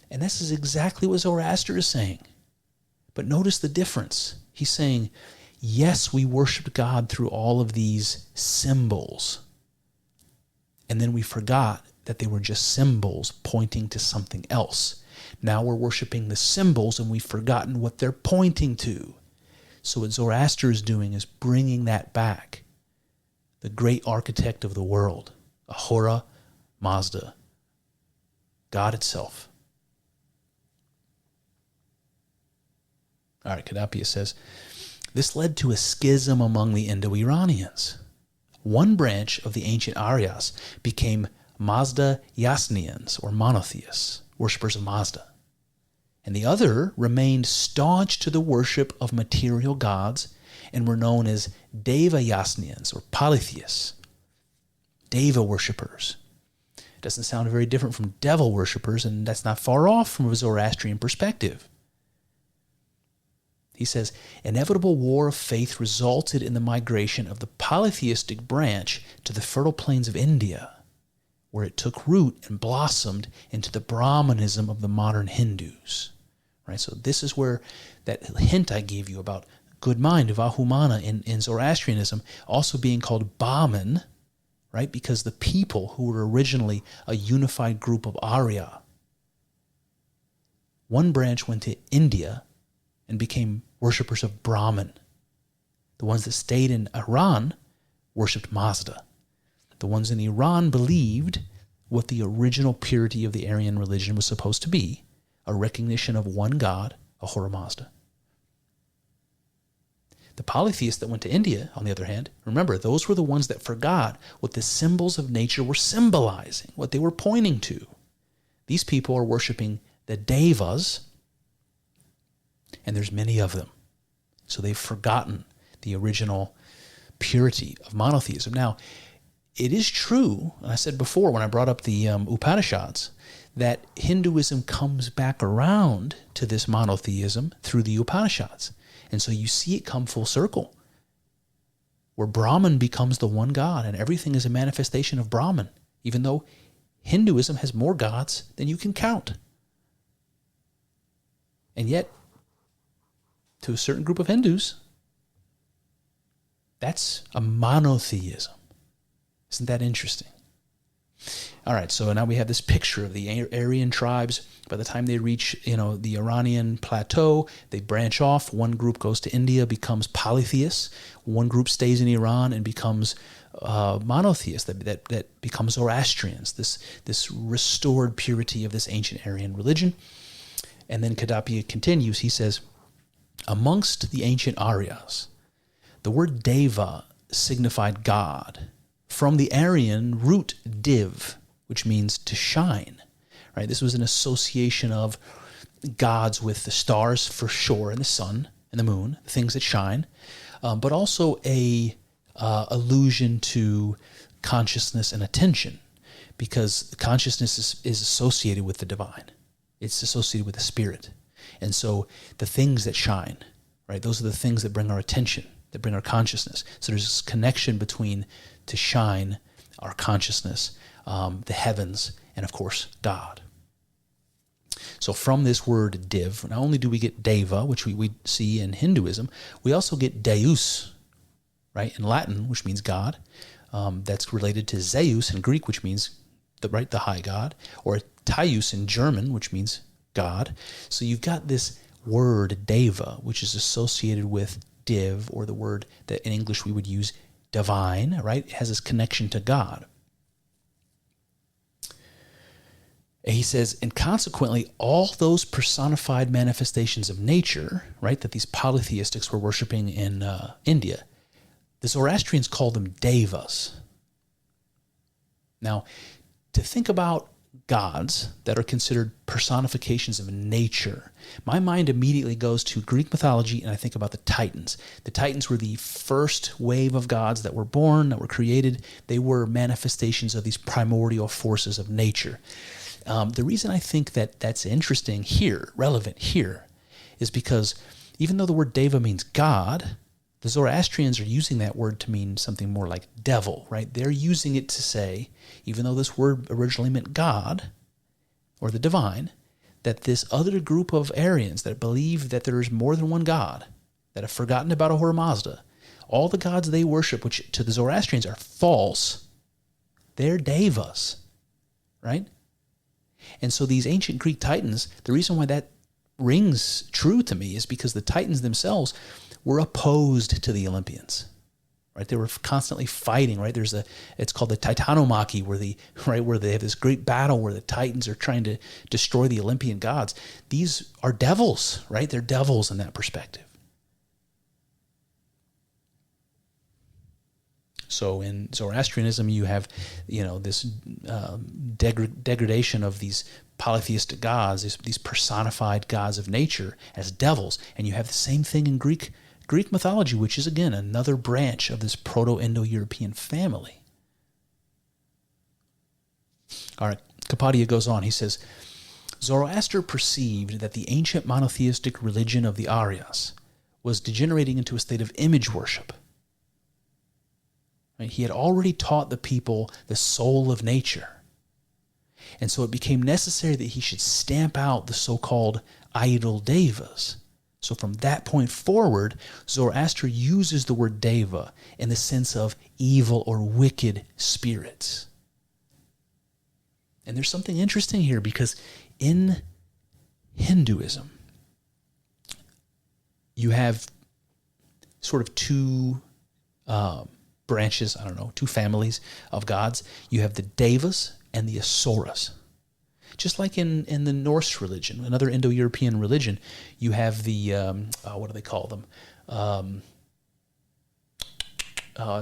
And this is exactly what Zoroaster is saying. But notice the difference. He's saying, yes, we worshiped God through all of these symbols. And then we forgot that they were just symbols pointing to something else. Now we're worshiping the symbols and we've forgotten what they're pointing to. So what Zoroaster is doing is bringing that back. The great architect of the world, Ahura Mazda, God itself. All right, Kadapia says, this led to a schism among the Indo-Iranians. One branch of the ancient Aryas became Mazda-Yasnians, or monotheists, worshippers of Mazda. And the other remained staunch to the worship of material gods and were known as Deva-Yasnians, or polytheists, Deva worshippers. It doesn't sound very different from devil worshippers, and that's not far off from a Zoroastrian perspective. He says, inevitable war of faith resulted in the migration of the polytheistic branch to the fertile plains of India, where it took root and blossomed into the Brahmanism of the modern Hindus. Right? So this is where that hint I gave you about good mind, Vohu Mana in Zoroastrianism, also being called Brahmin, right? Because the people who were originally a unified group of Arya, one branch went to India and became worshippers of Brahman. The ones that stayed in Iran worshipped Mazda. The ones in Iran believed what the original purity of the Aryan religion was supposed to be, a recognition of one God, Ahura Mazda. The polytheists that went to India, on the other hand, remember, those were the ones that forgot what the symbols of nature were symbolizing, what they were pointing to. These people are worshiping the devas, and there's many of them. So they've forgotten the original purity of monotheism. Now, it is true, and I said before when I brought up the Upanishads, that Hinduism comes back around to this monotheism through the Upanishads. And so you see it come full circle, where Brahman becomes the one God, and everything is a manifestation of Brahman, even though Hinduism has more gods than you can count. And yet, to a certain group of Hindus, that's a monotheism. Isn't that interesting? All right, so now we have this picture of the Aryan tribes. By the time they reach, the Iranian plateau, they branch off. One group goes to India, becomes polytheists. One group stays in Iran and becomes monotheists, that becomes Zoroastrians, this restored purity of this ancient Aryan religion. And then Kadapia continues, he says, amongst the ancient Aryas, the word Deva signified God, from the Aryan root div, which means to shine. Right? This was an association of gods with the stars for sure, and the sun and the moon, the things that shine, but also a allusion to consciousness and attention, because consciousness is associated with the divine. It's associated with the spirit. And so the things that shine, right, those are the things that bring our attention, that bring our consciousness. So there's this connection between to shine, our consciousness, the heavens, and of course, God. So from this word div, not only do we get deva, which we see in Hinduism, we also get deus, right, in Latin, which means God. That's related to Zeus in Greek, which means the high God, or Taius in German, which means God. So you've got this word deva, which is associated with div, or the word that in English we would use divine, right? It has this connection to God. He says, and consequently, all those personified manifestations of nature, right, that these polytheistics were worshiping in India, the Zoroastrians called them devas. Now, to think about gods that are considered personifications of nature, my mind immediately goes to Greek mythology, and I think about the Titans. The Titans were the first wave of gods that were born, that were created. They were manifestations of these primordial forces of nature. The reason I think that that's interesting here, relevant here, is because even though the word deva means God, the Zoroastrians are using that word to mean something more like devil, right? They're using it to say, even though this word originally meant God, or the divine, that this other group of Aryans that believe that there is more than one God, that have forgotten about Ahura Mazda, all the gods they worship, which to the Zoroastrians are false, they're devas, right? And so these ancient Greek Titans, the reason why that rings true to me is because the Titans themselves were opposed to the Olympians, right? They were constantly fighting, right? It's called the Titanomachy, where they have this great battle where the Titans are trying to destroy the Olympian gods. These are devils, right? They're devils in that perspective. So in Zoroastrianism, you have, this degradation of these polytheistic gods, these personified gods of nature as devils, and you have the same thing in Greek mythology, which is again another branch of this Proto-Indo-European family. All right, Kapadia goes on. He says, Zoroaster perceived that the ancient monotheistic religion of the Aryas was degenerating into a state of image worship. Right? He had already taught the people the soul of nature. And so it became necessary that he should stamp out the so-called idol devas. So from that point forward, Zoroaster uses the word deva in the sense of evil or wicked spirits. And there's something interesting here, because in Hinduism, you have sort of two branches, two families of gods. You have the devas and the asuras. Just like in the Norse religion, another Indo-European religion, you have the, what do they call them? My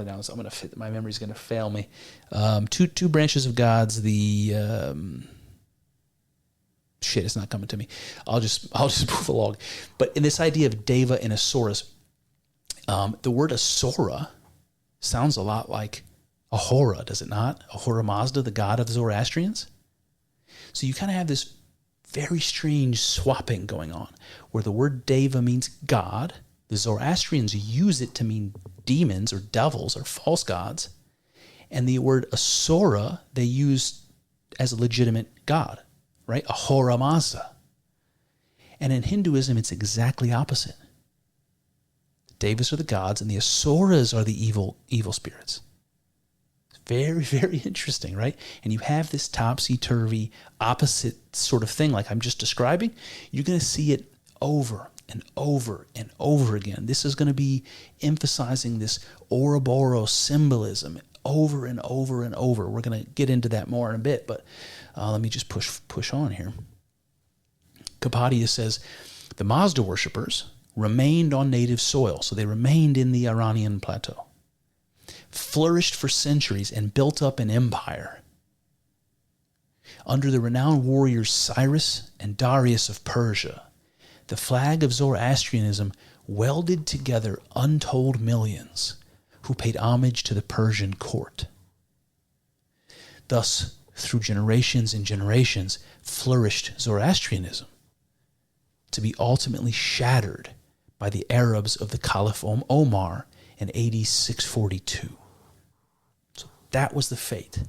memory's going to fail me. Two branches of gods. It's not coming to me. I'll just move along. But in this idea of deva and asuras, the word asura sounds a lot like Ahura, does it not? Ahura Mazda, the god of the Zoroastrians. So you kind of have this very strange swapping going on, where the word deva means God. The Zoroastrians use it to mean demons or devils or false gods. And the word asura they use as a legitimate god, right? Ahura Mazda. And in Hinduism, it's exactly opposite. The devas are the gods, and the asuras are the evil spirits. Very, very interesting, right? And you have this topsy-turvy, opposite sort of thing like I'm just describing. You're going to see it over and over and over again. This is going to be emphasizing this Ouroboros symbolism over and over and over. We're going to get into that more in a bit, but let me just push on here. Kapadia says, the Mazda worshippers remained on native soil, so they remained in the Iranian plateau, flourished for centuries, and built up an empire. Under the renowned warriors Cyrus and Darius of Persia, the flag of Zoroastrianism welded together untold millions who paid homage to the Persian court. Thus, through generations and generations, flourished Zoroastrianism, to be ultimately shattered by the Arabs of the Caliph Omar in AD 642. So that was the fate,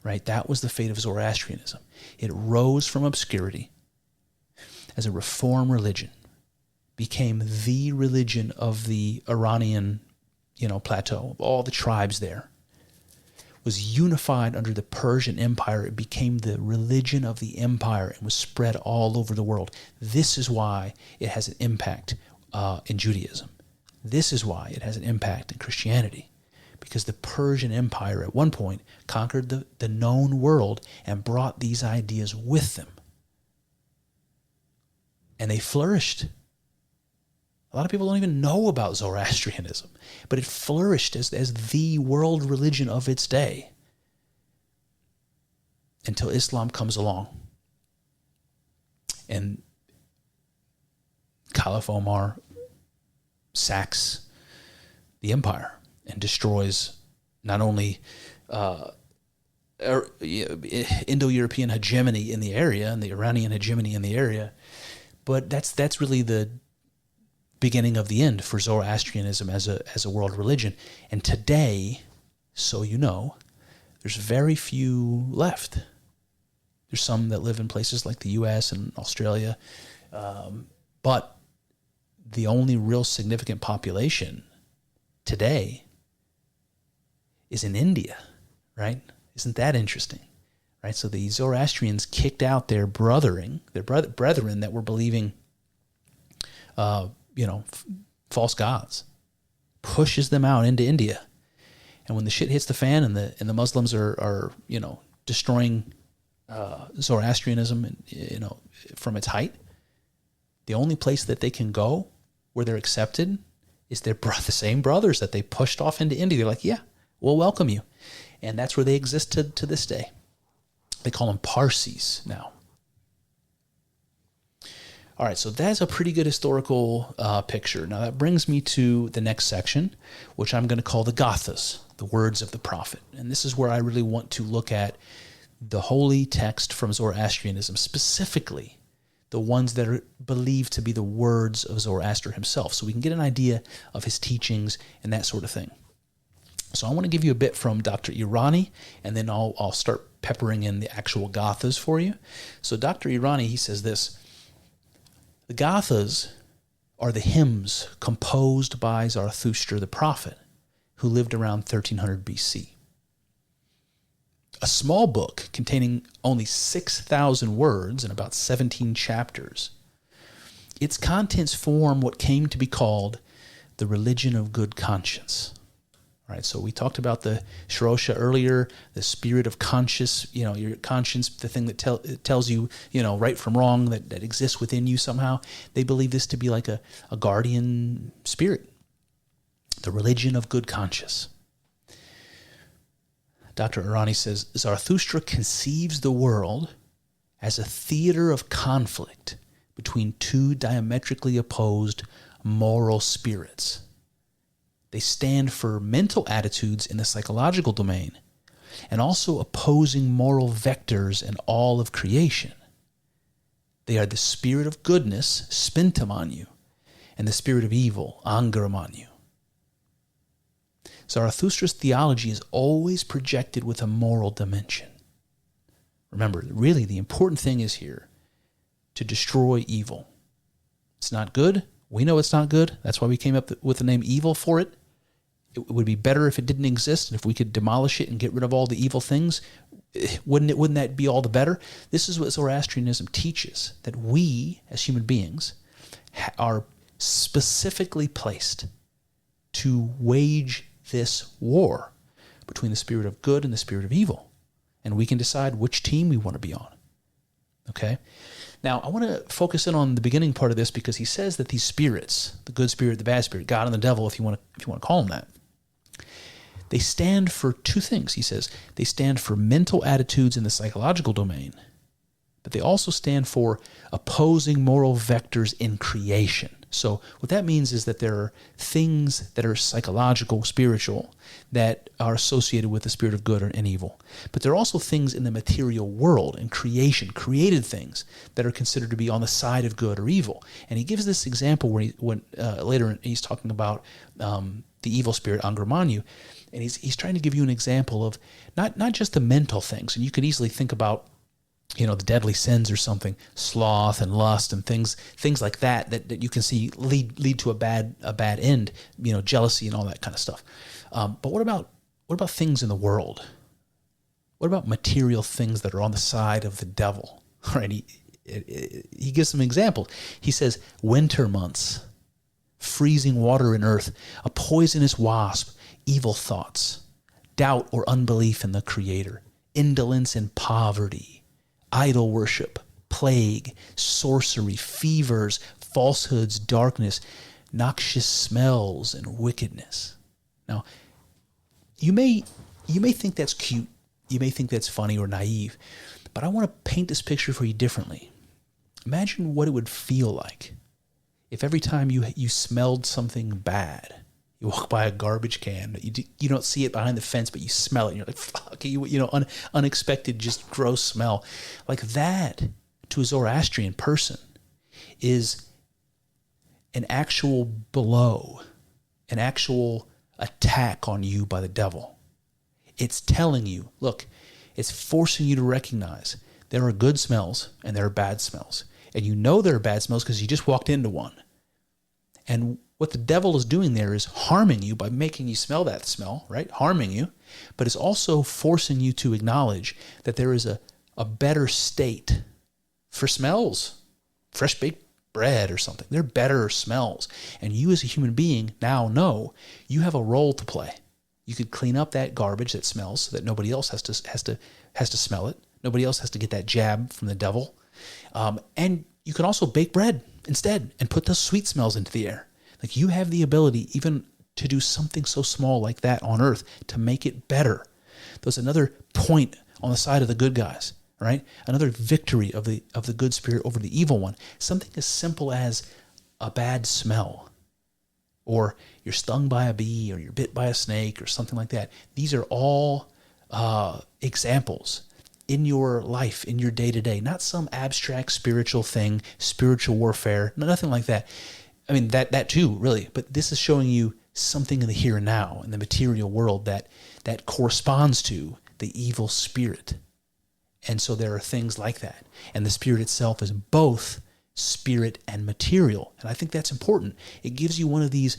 right? That was the fate of Zoroastrianism. It rose from obscurity as a reform religion, became the religion of the Iranian, plateau, of all the tribes there, was unified under the Persian Empire. It became the religion of the empire and was spread all over the world. This is why it has an impact in Judaism. This is why it has an impact in Christianity, because the Persian Empire at one point conquered the known world and brought these ideas with them. And they flourished. A lot of people don't even know about Zoroastrianism, but it flourished as the world religion of its day until Islam comes along. And Caliph Omar sacks the empire and destroys not only Indo-European hegemony in the area and the Iranian hegemony in the area, but that's really the beginning of the end for Zoroastrianism as a world religion. And today, so you know, there's very few left. There's some that live in places like the U.S. and Australia, but the only real significant population today is in India, right? Isn't that interesting? Right? So the Zoroastrians kicked out their brethren that were believing, false gods, pushes them out into India. And when the shit hits the fan and the Muslims are destroying Zoroastrianism, from its height, the only place that they can go where they're accepted is the same brothers that they pushed off into India. They're like, yeah, we'll welcome you. And that's where they exist to this day. They call them Parsis now. All right, so that's a pretty good historical picture. Now that brings me to the next section, which I'm going to call the Gathas, the words of the prophet. And this is where I really want to look at the holy text from Zoroastrianism, specifically the ones that are believed to be the words of Zoroaster himself, so we can get an idea of his teachings and that sort of thing. So I want to give you a bit from Dr. Irani, and then I'll start peppering in the actual Gathas for you. So Dr. Irani, he says this: the Gathas are the hymns composed by Zarathustra the prophet, who lived around 1300 BC. A small book containing only 6,000 words and about 17 chapters. Its contents form what came to be called the religion of good conscience. All right, so we talked about the Shirosha earlier, the spirit of conscience, your conscience, the thing that tells you, right from wrong, that exists within you somehow. They believe this to be like a guardian spirit. The religion of good conscience. Dr. Irani says, Zarathustra conceives the world as a theater of conflict between two diametrically opposed moral spirits. They stand for mental attitudes in the psychological domain and also opposing moral vectors in all of creation. They are the spirit of goodness, spintamanu, and the spirit of evil, angaramanu. Zarathustra's theology is always projected with a moral dimension. Remember, really the important thing is here to destroy evil. It's not good. We know it's not good. That's why we came up with the name evil for it. It would be better if it didn't exist, and if we could demolish it and get rid of all the evil things, wouldn't that be all the better? This is what Zoroastrianism teaches, that we, as human beings, are specifically placed to wage this war between the spirit of good and the spirit of evil. And we can decide which team we want to be on. Okay? Now, I want to focus in on the beginning part of this because he says that these spirits, the good spirit, the bad spirit, God and the devil, if you want to call them that, they stand for two things. He says they stand for mental attitudes in the psychological domain, but they also stand for opposing moral vectors in creation. So what that means is that there are things that are psychological, spiritual, that are associated with the spirit of good and evil. But there are also things in the material world, in creation, created things, that are considered to be on the side of good or evil. And he gives this example where later he's talking about the evil spirit, Angramanyu, and he's trying to give you an example of not just the mental things. And you can easily think about the deadly sins or something, sloth and lust and things like that you can see lead to a bad end, jealousy and all that kind of stuff. But what about things in the world? What about material things that are on the side of the devil? All right, he gives some examples. He says winter months, freezing water in earth, a poisonous wasp, evil thoughts, doubt or unbelief in the Creator, indolence and poverty, idol worship, plague, sorcery, fevers, falsehoods, darkness, noxious smells, and wickedness. Now, you may think that's cute, you may think that's funny or naive, but I want to paint this picture for you differently. Imagine what it would feel like if every time you smelled something bad, you walk by a garbage can, you don't see it behind the fence, but you smell it, and you're like, fuck, unexpected, just gross smell. Like that, to a Zoroastrian person, is an actual blow, an actual attack on you by the devil. It's telling you, look, it's forcing you to recognize there are good smells and there are bad smells. And you know there are bad smells because you just walked into one. And what the devil is doing there is harming you by making you smell that smell, right? Harming you. But it's also forcing you to acknowledge that there is a better state for smells. Fresh baked bread or something. They're better smells. And you as a human being now know you have a role to play. You could clean up that garbage that smells so that nobody else has to smell it. Nobody else has to get that jab from the devil. And you can also bake bread instead and put those sweet smells into the air. Like you have the ability even to do something so small like that on earth to make it better. There's another point on the side of the good guys, right? Another victory of the good spirit over the evil one. Something as simple as a bad smell, or you're stung by a bee, or you're bit by a snake, or something like that. These are all examples in your life, in your day-to-day, not some abstract spiritual thing, spiritual warfare, nothing like that. I mean, that too, really, but this is showing you something in the here and now, in the material world that corresponds to the evil spirit. And so there are things like that. And the spirit itself is both spirit and material. And I think that's important. It gives you one of these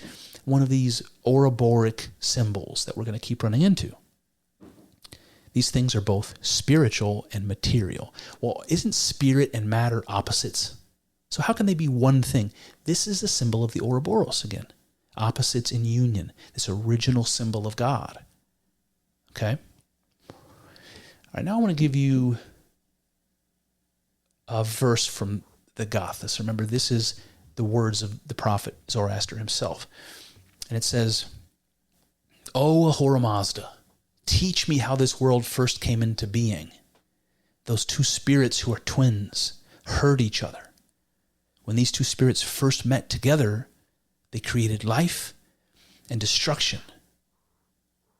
Ouroboros symbols that we're going to keep running into. These things are both spiritual and material. Well, isn't spirit and matter opposites? So how can they be one thing? This is a symbol of the Ouroboros again. Opposites in union. This original symbol of God. Okay? All right, now I want to give you a verse from the Gathas. Remember, this is the words of the prophet Zoroaster himself. And it says, O Ahura Mazda, teach me how this world first came into being. Those two spirits who are twins heard each other. When these two spirits first met together, they created life and destruction.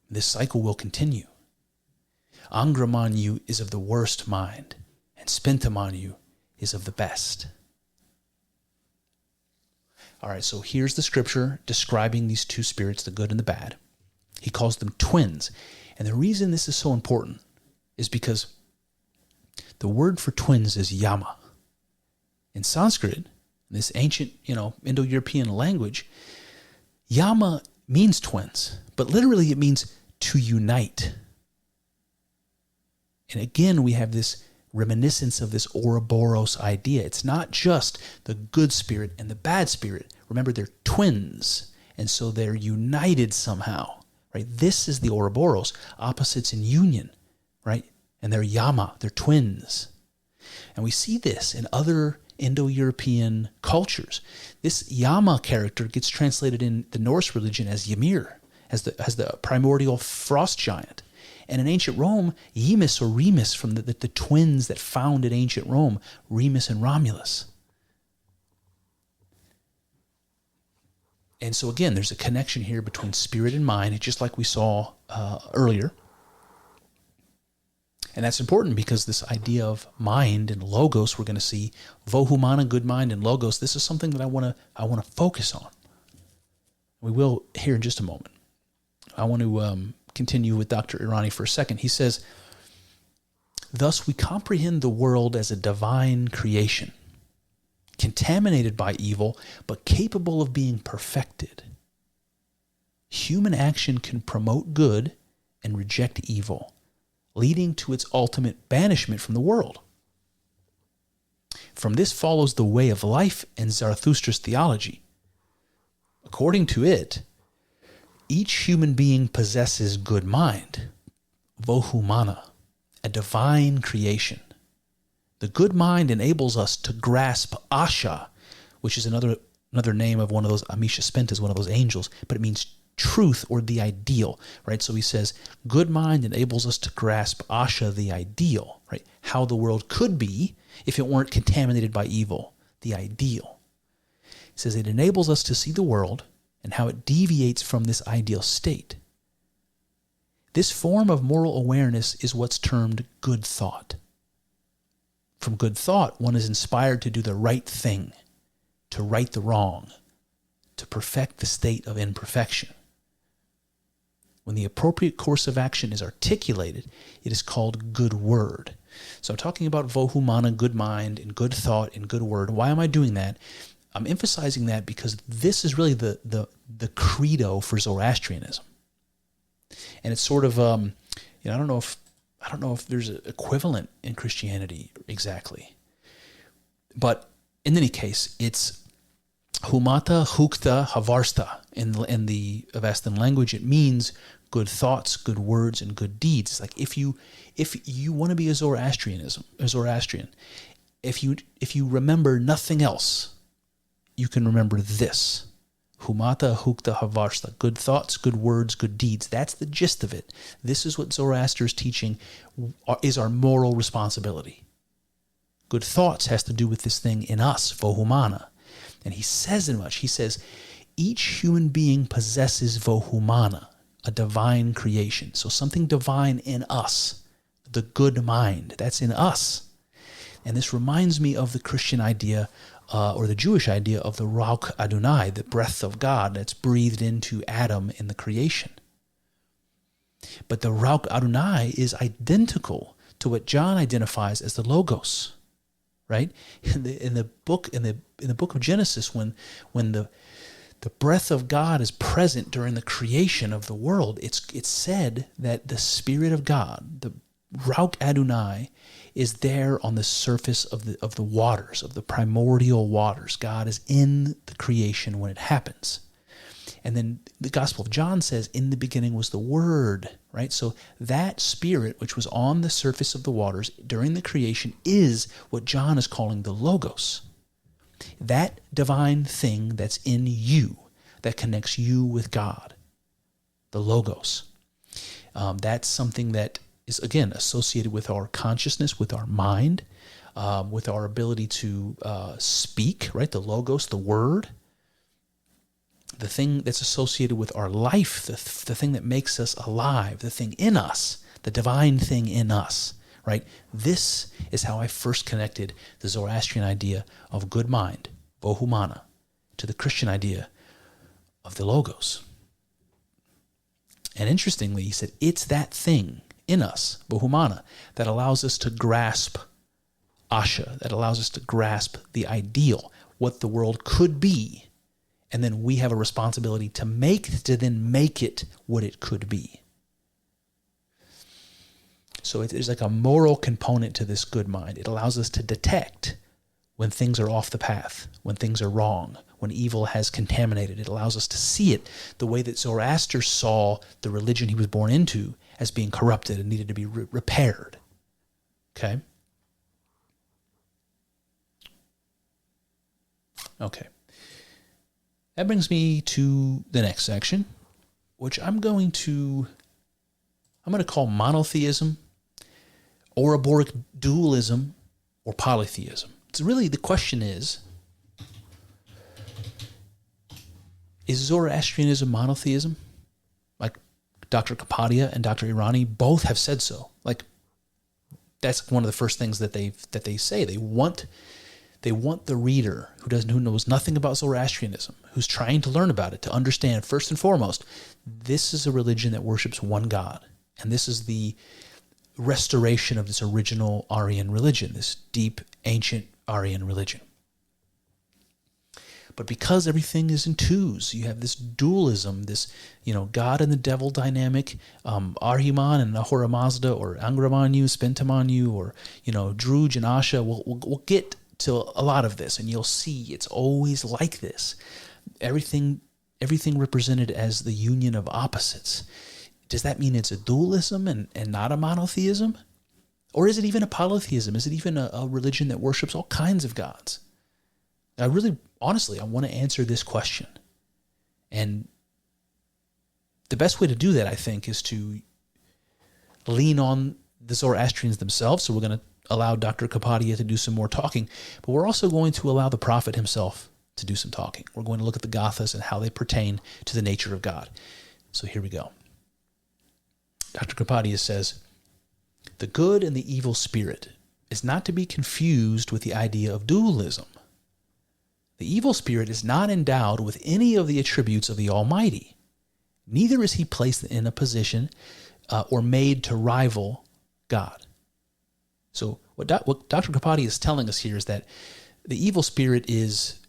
This cycle will continue. Angramanyu is of the worst mind, and Spintamanyu is of the best. All right, so here's the scripture describing these two spirits, the good and the bad. He calls them twins. And the reason this is so important is because the word for twins is yama. In Sanskrit, this ancient, Indo-European language, yama means twins, but literally it means to unite. And again, we have this reminiscence of this Ouroboros idea. It's not just the good spirit and the bad spirit. Remember, they're twins, and so they're united somehow, right? This is the Ouroboros, opposites in union, right? And they're yama, they're twins. And we see this in other Indo-European cultures. This yama character gets translated in the Norse religion as Ymir, as the primordial frost giant. And in ancient Rome, Yemis or Remus, from the twins that founded ancient Rome, Remus and Romulus. And so again, there's a connection here between spirit and mind, just like we saw earlier. And that's important because this idea of mind and logos, we're going to see Vohu Mana, good mind, and logos. This is something that I want to focus on. We will here in just a moment. I want to continue with Dr. Irani for a second. He says, thus we comprehend the world as a divine creation, contaminated by evil, but capable of being perfected. Human action can promote good and reject evil, leading to its ultimate banishment from the world. From this follows the way of life and Zarathustra's theology. According to it, each human being possesses good mind, Vohu Mana, a divine creation. The good mind enables us to grasp Asha, which is another name of one of those, Amisha Spenta is one of those angels, but it means truth or the ideal, right? So he says, good mind enables us to grasp Asha, the ideal, right? How the world could be if it weren't contaminated by evil, the ideal. He says it enables us to see the world and how it deviates from this ideal state. This form of moral awareness is what's termed good thought. From good thought, one is inspired to do the right thing, to right the wrong, to perfect the state of imperfection. When the appropriate course of action is articulated, it is called good word. So I'm talking about Vohu Mana, good mind, and good thought, and good word. Why am I doing that? I'm emphasizing that because this is really the credo for Zoroastrianism. And it's sort of, I don't know if there's an equivalent in Christianity exactly. But in any case, it's Humata Hukta Havarsta in the Avestan language. It means good thoughts, good words, and good deeds. It's like if you want to be a Zoroastrian, if you remember nothing else, you can remember this. Humata Hukta Havarsta. Good thoughts, good words, good deeds. That's the gist of it. This is what Zoroaster is teaching is our moral responsibility. Good thoughts has to do with this thing in us, Vohu Mana. And he says in much. He says, each human being possesses Vohu Mana, a divine creation. So something divine in us, the good mind, that's in us. And this reminds me of the Christian idea or the Jewish idea of the Ruach Adonai, the breath of God that's breathed into Adam in the creation. But the Ruach Adonai is identical to what John identifies as the Logos, right? In the book of Genesis, when the breath of God is present during the creation of the world, it's said that the Spirit of God, the Ruach Adonai, is there on the surface of the waters, of the primordial waters. God is in the creation when it happens. And then the Gospel of John says, in the beginning was the Word, right? So that Spirit, which was on the surface of the waters during the creation, is what John is calling the Logos. That divine thing that's in you, that connects you with God, the Logos. That's something that is, again, associated with our consciousness, with our mind, with our ability to speak, right? The Logos, the Word. The thing that's associated with our life, the thing that makes us alive, the thing in us, the divine thing in us, right? This is how I first connected the Zoroastrian idea of good mind, Vohu Mana, to the Christian idea of the Logos. And interestingly, he said, it's that thing in us, Vohu Mana, that allows us to grasp Asha, that allows us to grasp the ideal, what the world could be. And then we have a responsibility to then make it what it could be. So there's like a moral component to this good mind. It allows us to detect when things are off the path, when things are wrong, when evil has contaminated. It allows us to see it the way that Zoroaster saw the religion he was born into as being corrupted and needed to be repaired. Okay? Okay. That brings me to the next section, which I'm going to call monotheism, Ouroboros dualism, or polytheism. It's really, the question is Zoroastrianism monotheism? Like Dr. Kapadia and Dr. Irani both have said so. Like, that's one of the first things that they say. They want the reader who knows nothing about Zoroastrianism, who's trying to learn about it, to understand first and foremost, this is a religion that worships one God. And this is the restoration of this original Aryan religion, this deep, ancient Aryan religion. But because everything is in twos, you have this dualism, this, God and the devil dynamic, Ahriman and Ahura Mazda, or Angra Mainyu, Spenta Mainyu, or, Druj and Asha. We'll get to a lot of this, and you'll see it's always like this. Everything represented as the union of opposites. Does that mean it's a dualism and not a monotheism? Or is it even a polytheism? Is it even a religion that worships all kinds of gods? Honestly, I want to answer this question. And the best way to do that, I think, is to lean on the Zoroastrians themselves. So we're going to allow Dr. Kapadia to do some more talking, but we're also going to allow the prophet himself to do some talking. We're going to look at the Gathas and how they pertain to the nature of God. So here we go. Dr. Kapadia says, the good and the evil spirit is not to be confused with the idea of dualism. The evil spirit is not endowed with any of the attributes of the Almighty. Neither is he placed in a position or made to rival God. So what Dr. Kapadia is telling us here is that the evil spirit is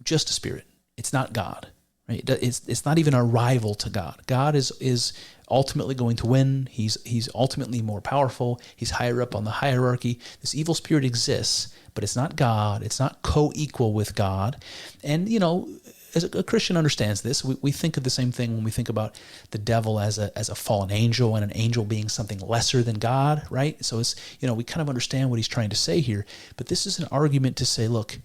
just a spirit. It's not God. Right? It's not even a rival to God. God is ultimately going to win. He's ultimately more powerful. He's higher up on the hierarchy. This evil spirit exists, but it's not God. It's not co-equal with God. And, as a Christian understands this, we think of the same thing when we think about the devil as a fallen angel and an angel being something lesser than God, right? So it's, we kind of understand what he's trying to say here. But this is an argument to say, look,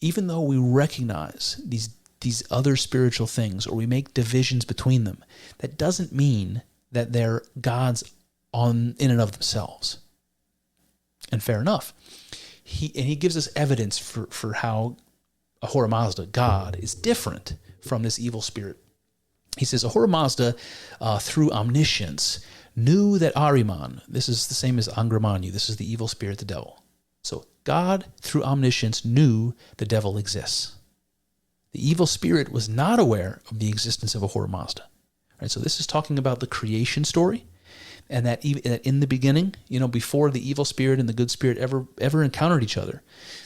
even though we recognize these other spiritual things, or we make divisions between them, that doesn't mean that they're gods in and of themselves. And fair enough. He gives us evidence for how Ahura Mazda, God, is different from this evil spirit. He says, Ahura Mazda, through omniscience, knew that Ahriman, this is the same as Angra Mainyu, this is the evil spirit, the devil. So God, through omniscience, knew the devil exists. The evil spirit was not aware of the existence of Ahura Mazda. Right, so this is talking about the creation story. and that in the beginning, before the evil spirit and the good spirit ever encountered each other,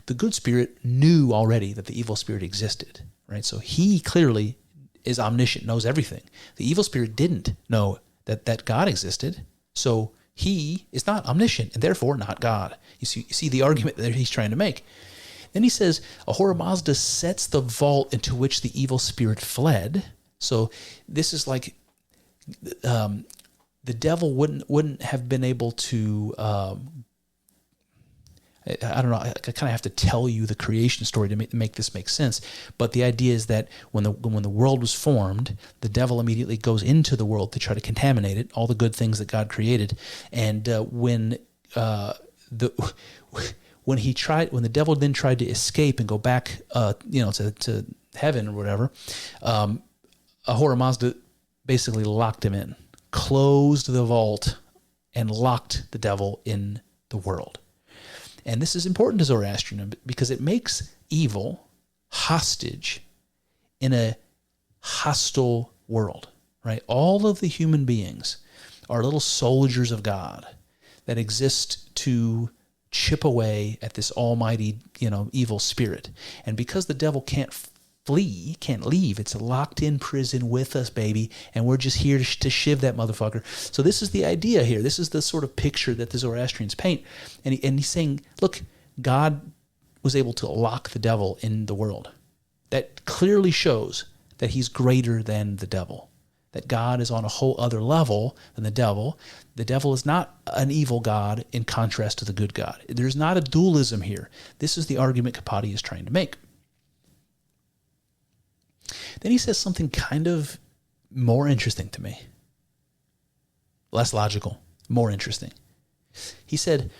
the good spirit knew already that the evil spirit existed, right? So he clearly is omniscient, knows everything. The evil spirit didn't know that God existed, so he is not omniscient and therefore not God. You see the argument that he's trying to make. Then he says, Ahura Mazda sets the vault into which the evil spirit fled. So this is like the devil wouldn't have been able to. I don't know. I kind of have to tell you the creation story to make this make sense. But the idea is that when the world was formed, the devil immediately goes into the world to try to contaminate it, all the good things that God created. And when the devil then tried to escape and go back, to heaven or whatever, Ahura Mazda basically locked him in, closed the vault, and locked the devil in the world. And this is important to Zoroastrianism because it makes evil hostage in a hostile world, right? All of the human beings are little soldiers of God that exist to chip away at this almighty, evil spirit. And because the devil can't flee, can't leave, it's a locked in prison with us, baby, and we're just here to shiv that motherfucker. So this is the idea here. This is the sort of picture that the Zoroastrians paint. And he's saying, look, God was able to lock the devil in the world. That clearly shows that he's greater than the devil, that God is on a whole other level than the devil. The devil is not an evil God in contrast to the good God. There's not a dualism here. This is the argument Kapadi is trying to make. Then he says something kind of more interesting to me. Less logical, more interesting. He said,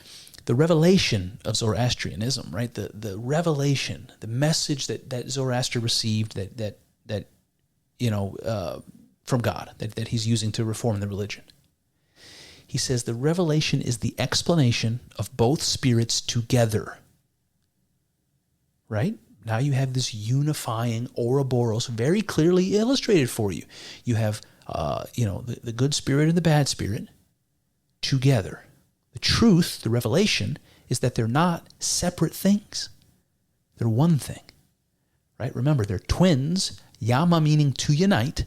the revelation of Zoroastrianism, right? The revelation, the message that Zoroaster received from God, that he's using to reform the religion. He says the revelation is the explanation of both spirits together. Right? Now you have this unifying Ouroboros very clearly illustrated for you. You have, the good spirit and the bad spirit together. The truth, the revelation, is that they're not separate things. They're one thing, right? Remember, they're twins, yama meaning to unite.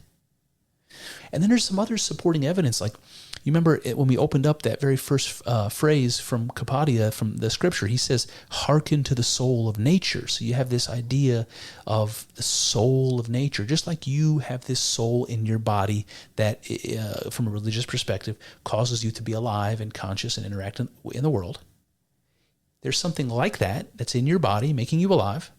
And then there's some other supporting evidence, like you remember when we opened up that very first phrase from Kapadia, from the scripture, he says, hearken to the soul of nature. So you have this idea of the soul of nature, just like you have this soul in your body that, from a religious perspective, causes you to be alive and conscious and interact in the world. There's something like that that's in your body, making you alive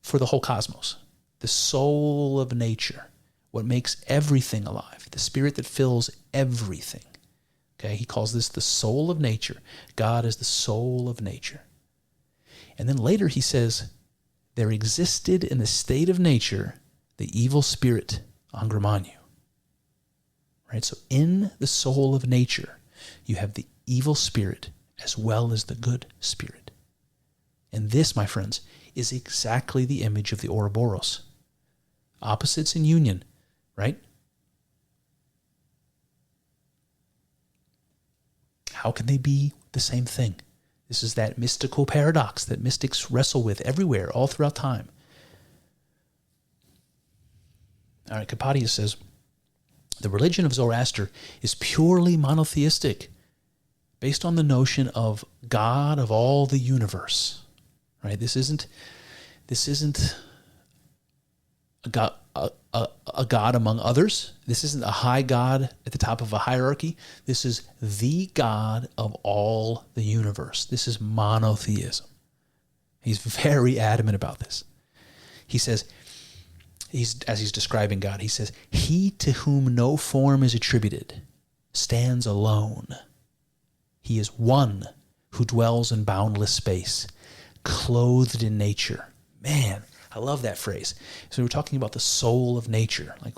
for the whole cosmos. The soul of nature. What makes everything alive, the spirit that fills everything. Okay, he calls this the soul of nature. God is the soul of nature. And then later he says, there existed in the state of nature the evil spirit, Angramanyu. Right, so in the soul of nature, you have the evil spirit as well as the good spirit. And this, my friends, is exactly the image of the Ouroboros. Opposites in union. Right? How can they be the same thing? This is that mystical paradox that mystics wrestle with everywhere, all throughout time. All right, Kapadia says, the religion of Zoroaster is purely monotheistic, based on the notion of God of all the universe. Right? This isn't a God among others. This isn't a high God at the top of a hierarchy. This is the God of all the universe. This is monotheism. He's very adamant about this. He says, as he's describing God, he says, he to whom no form is attributed stands alone. He is one who dwells in boundless space, clothed in nature. Man, I love that phrase. So we're talking about the soul of nature. Like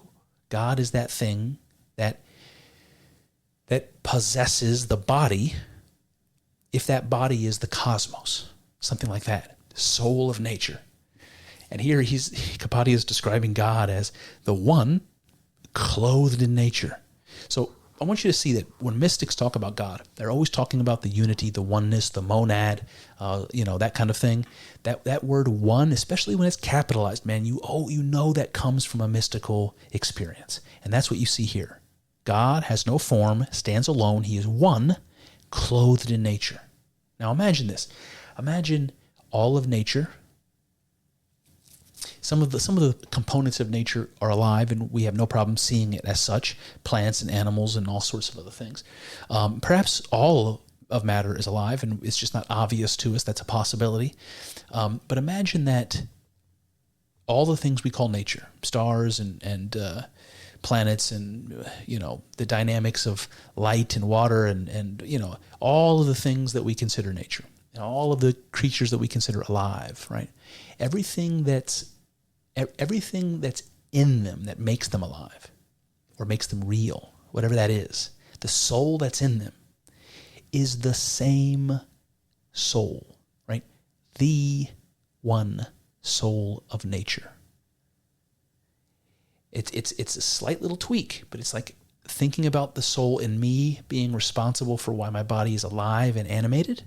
God is that thing that possesses the body, if that body is the cosmos, something like that, the soul of nature. And here Kapadia is describing God as the one clothed in nature. So I want you to see that when mystics talk about God, they're always talking about the unity, the oneness, the monad, that kind of thing. That word one, especially when it's capitalized, man, you know that comes from a mystical experience. And that's what you see here. God has no form, stands alone. He is one, clothed in nature. Now imagine this. Imagine all of nature. Some of the components of nature are alive, and we have no problem seeing it as such. Plants and animals and all sorts of other things. Perhaps all of matter is alive, and it's just not obvious to us. That's a possibility. But imagine that all the things we call nature, stars and planets, and the dynamics of light and water, and all of the things that we consider nature, and all of the creatures that we consider alive, right? Everything that's in them that makes them alive or makes them real, whatever that is, the soul that's in them is the same soul, right? The one soul of nature. It's a slight little tweak, but it's like thinking about the soul in me being responsible for why my body is alive and animated,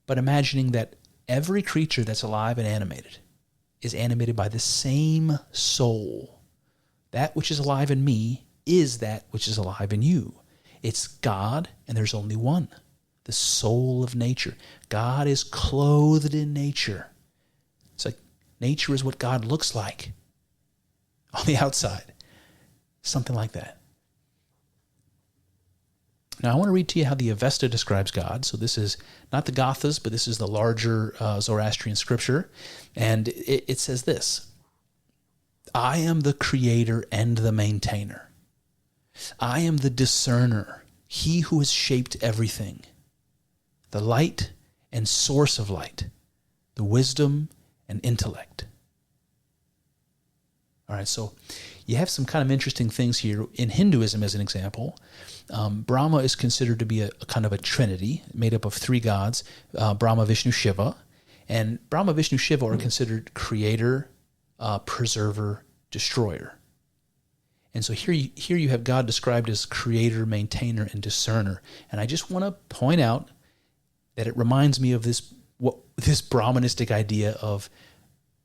but imagining that every creature that's alive and animated is animated by the same soul. That which is alive in me is that which is alive in you. It's God, and there's only one, the soul of nature. God is clothed in nature. It's like nature is what God looks like on the outside. Something like that. Now I want to read to you how the Avesta describes God. So this is not the Gathas, but this is the larger Zoroastrian scripture. And it says this: I am the creator and the maintainer. I am the discerner, he who has shaped everything, the light and source of light, the wisdom and intellect. All right, so you have some kind of interesting things here. In Hinduism, as an example, Brahma is considered to be a kind of a trinity made up of three gods, Brahma, Vishnu, Shiva. And Brahma, Vishnu, Shiva are considered creator, preserver, destroyer. And so here you have God described as creator, maintainer, and discerner. And I just want to point out that it reminds me of this Brahmanistic idea of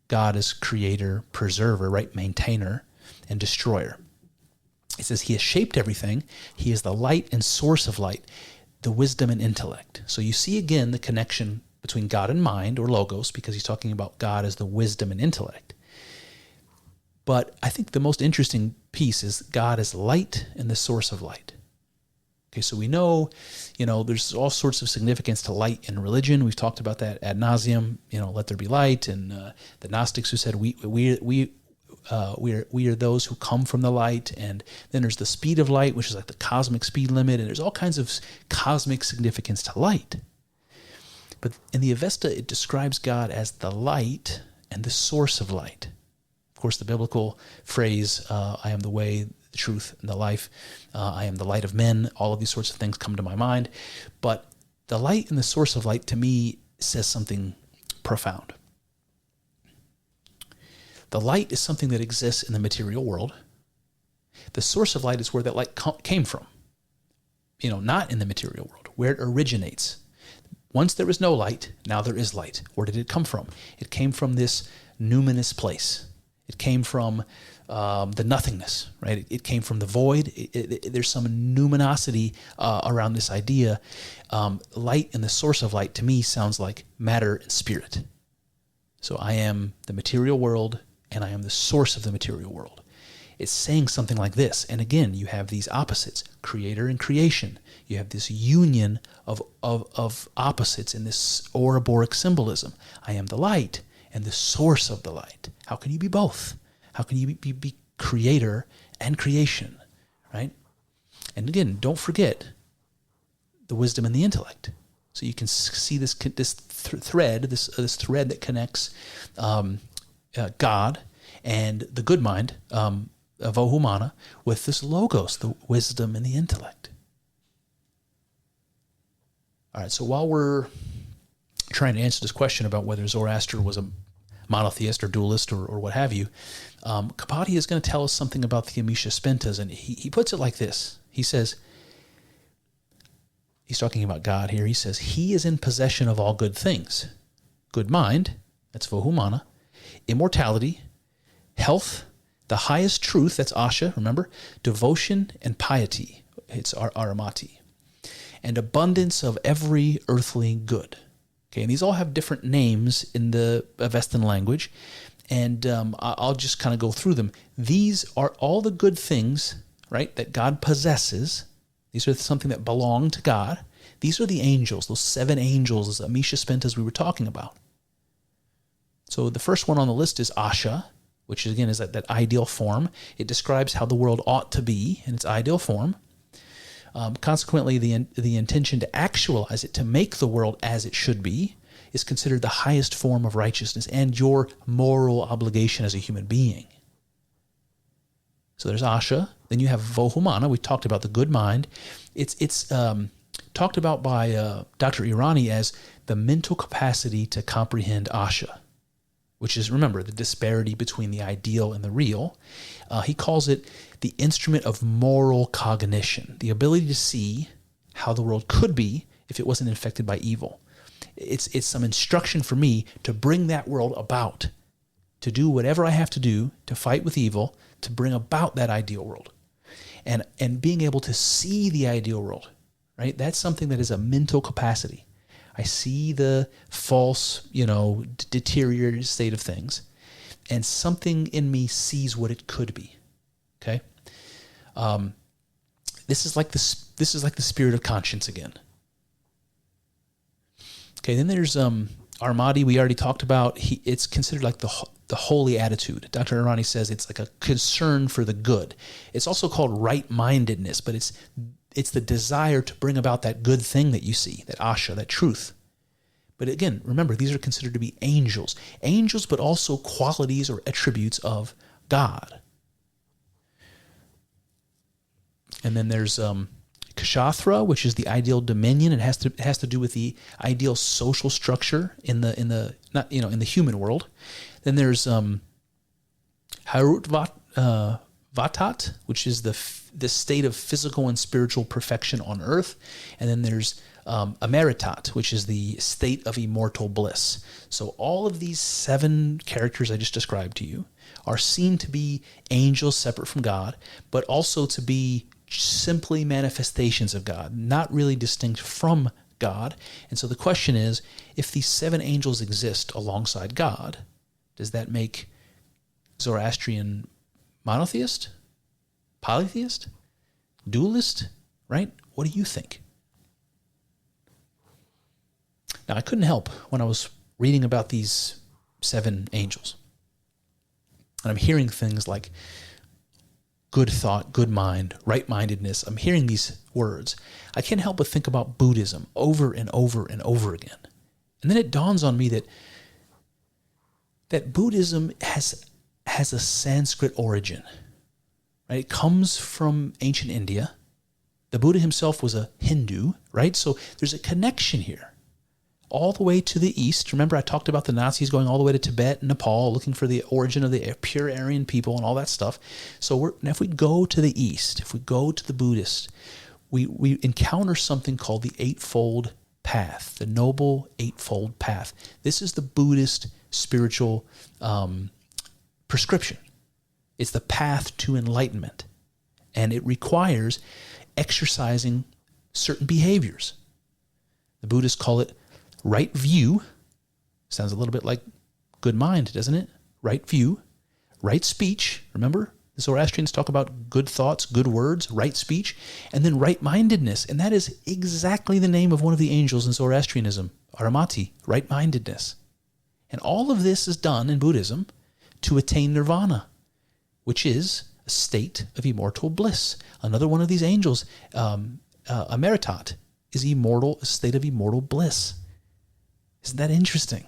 God as creator, preserver, right, maintainer, and destroyer. It says he has shaped everything. He is the light and source of light, the wisdom and intellect. So you see again the connection between God and mind, or logos, because he's talking about God as the wisdom and intellect. But I think the most interesting piece is God as light and the source of light. Okay, so we know, there's all sorts of significance to light in religion. We've talked about that ad nauseum. Let there be light, and the Gnostics who said we are those who come from the light. And then there's the speed of light, which is like the cosmic speed limit, and there's all kinds of cosmic significance to light. But in the Avesta, it describes God as the light and the source of light. Of course, the biblical phrase, I am the way, the truth, and the life, I am the light of men, all of these sorts of things come to my mind. But the light and the source of light, to me, says something profound. The light is something that exists in the material world. The source of light is where that light came from. Not in the material world, where it originates. Once there was no light, now there is light. Where did it come from? It came from this numinous place. It came from the nothingness, right? It came from the void. There's some numinosity around this idea. Light and the source of light, to me, sounds like matter and spirit. So I am the material world, and I am the source of the material world. It's saying something like this. And again, you have these opposites, creator and creation. You have this union of opposites in this Ouroboros symbolism. I am the light and the source of the light. How can you be both? How can you be creator and creation, right? And again, don't forget the wisdom and the intellect. So you can see this thread that connects God and the good mind, Vohu Mana, with this logos, the wisdom and the intellect. All right, so while we're trying to answer this question about whether Zoroaster was a monotheist or dualist or what have you, Kapadi is going to tell us something about the Amisha Spentas, and he puts it like this. He says, he's talking about God here. He says, he is in possession of all good things. Good mind, that's Vohu Mana, immortality, health, the highest truth, that's Asha, remember, devotion and piety, it's Aramati, and abundance of every earthly good. Okay, and these all have different names in the Avestan language, and I'll just kind of go through them. These are all the good things, right, that God possesses. These are something that belong to God. These are the angels, those 7 angels, those Amishaspentas we were talking about. So the first one on the list is Asha, which again is that ideal form. It describes how the world ought to be in its ideal form. Consequently, the intention to actualize it, to make the world as it should be, is considered the highest form of righteousness and your moral obligation as a human being. So there's Asha. Then you have Vohu Mana. We talked about the good mind. It's talked about by Dr. Irani as the mental capacity to comprehend Asha, which is, remember, the disparity between the ideal and the real. He calls it the instrument of moral cognition, the ability to see how the world could be if it wasn't infected by evil. It's some instruction for me to bring that world about, to do whatever I have to do to fight with evil, to bring about that ideal world. And being able to see the ideal world, right? That's something that is a mental capacity. I see the false, deteriorated state of things, and something in me sees what it could be. Okay, this is like the spirit of conscience again. Okay, then there's Armadi. We already talked about. It's considered like the holy attitude. Dr. Irani says it's like a concern for the good. It's also called right-mindedness, but it's the desire to bring about that good thing that you see, that Asha, that truth. But again, remember, these are considered to be angels. Angels, but also qualities or attributes of God. And then there's Kshathra, which is the ideal dominion. It has to do with the ideal social structure in the human world. Then there's Harut-Vatat, which is the state of physical and spiritual perfection on earth. And then there's Amaritat, which is the state of immortal bliss. So all of these 7 characters I just described to you are seen to be angels separate from God, but also to be simply manifestations of God, not really distinct from God. And so the question is, if these 7 angels exist alongside God, does that make Zoroastrian monotheist, polytheist, dualist, right? What do you think? Now, I couldn't help when I was reading about these 7 angels. And I'm hearing things like good thought, good mind, right-mindedness. I'm hearing these words. I can't help but think about Buddhism over and over and over again. And then it dawns on me that Buddhism has a Sanskrit origin. Right? It comes from ancient India. The Buddha himself was a Hindu, right? So there's a connection here. All the way to the east. Remember, I talked about the Nazis going all the way to Tibet and Nepal, looking for the origin of the pure Aryan people and all that stuff. So if we go to the east, if we go to the Buddhist, we encounter something called the Eightfold Path, the Noble Eightfold Path. This is the Buddhist spiritual prescription. It's the path to enlightenment, and it requires exercising certain behaviors. The Buddhists call it right view. Sounds a little bit like good mind, doesn't it? Right view, right speech. Remember, the Zoroastrians talk about good thoughts, good words, right speech, and then right-mindedness. And that is exactly the name of one of the angels in Zoroastrianism, Aramati, right-mindedness. And all of this is done in Buddhism to attain nirvana, which is a state of immortal bliss. Another one of these angels, Amaritat, is immortal, a state of immortal bliss. Isn't that interesting?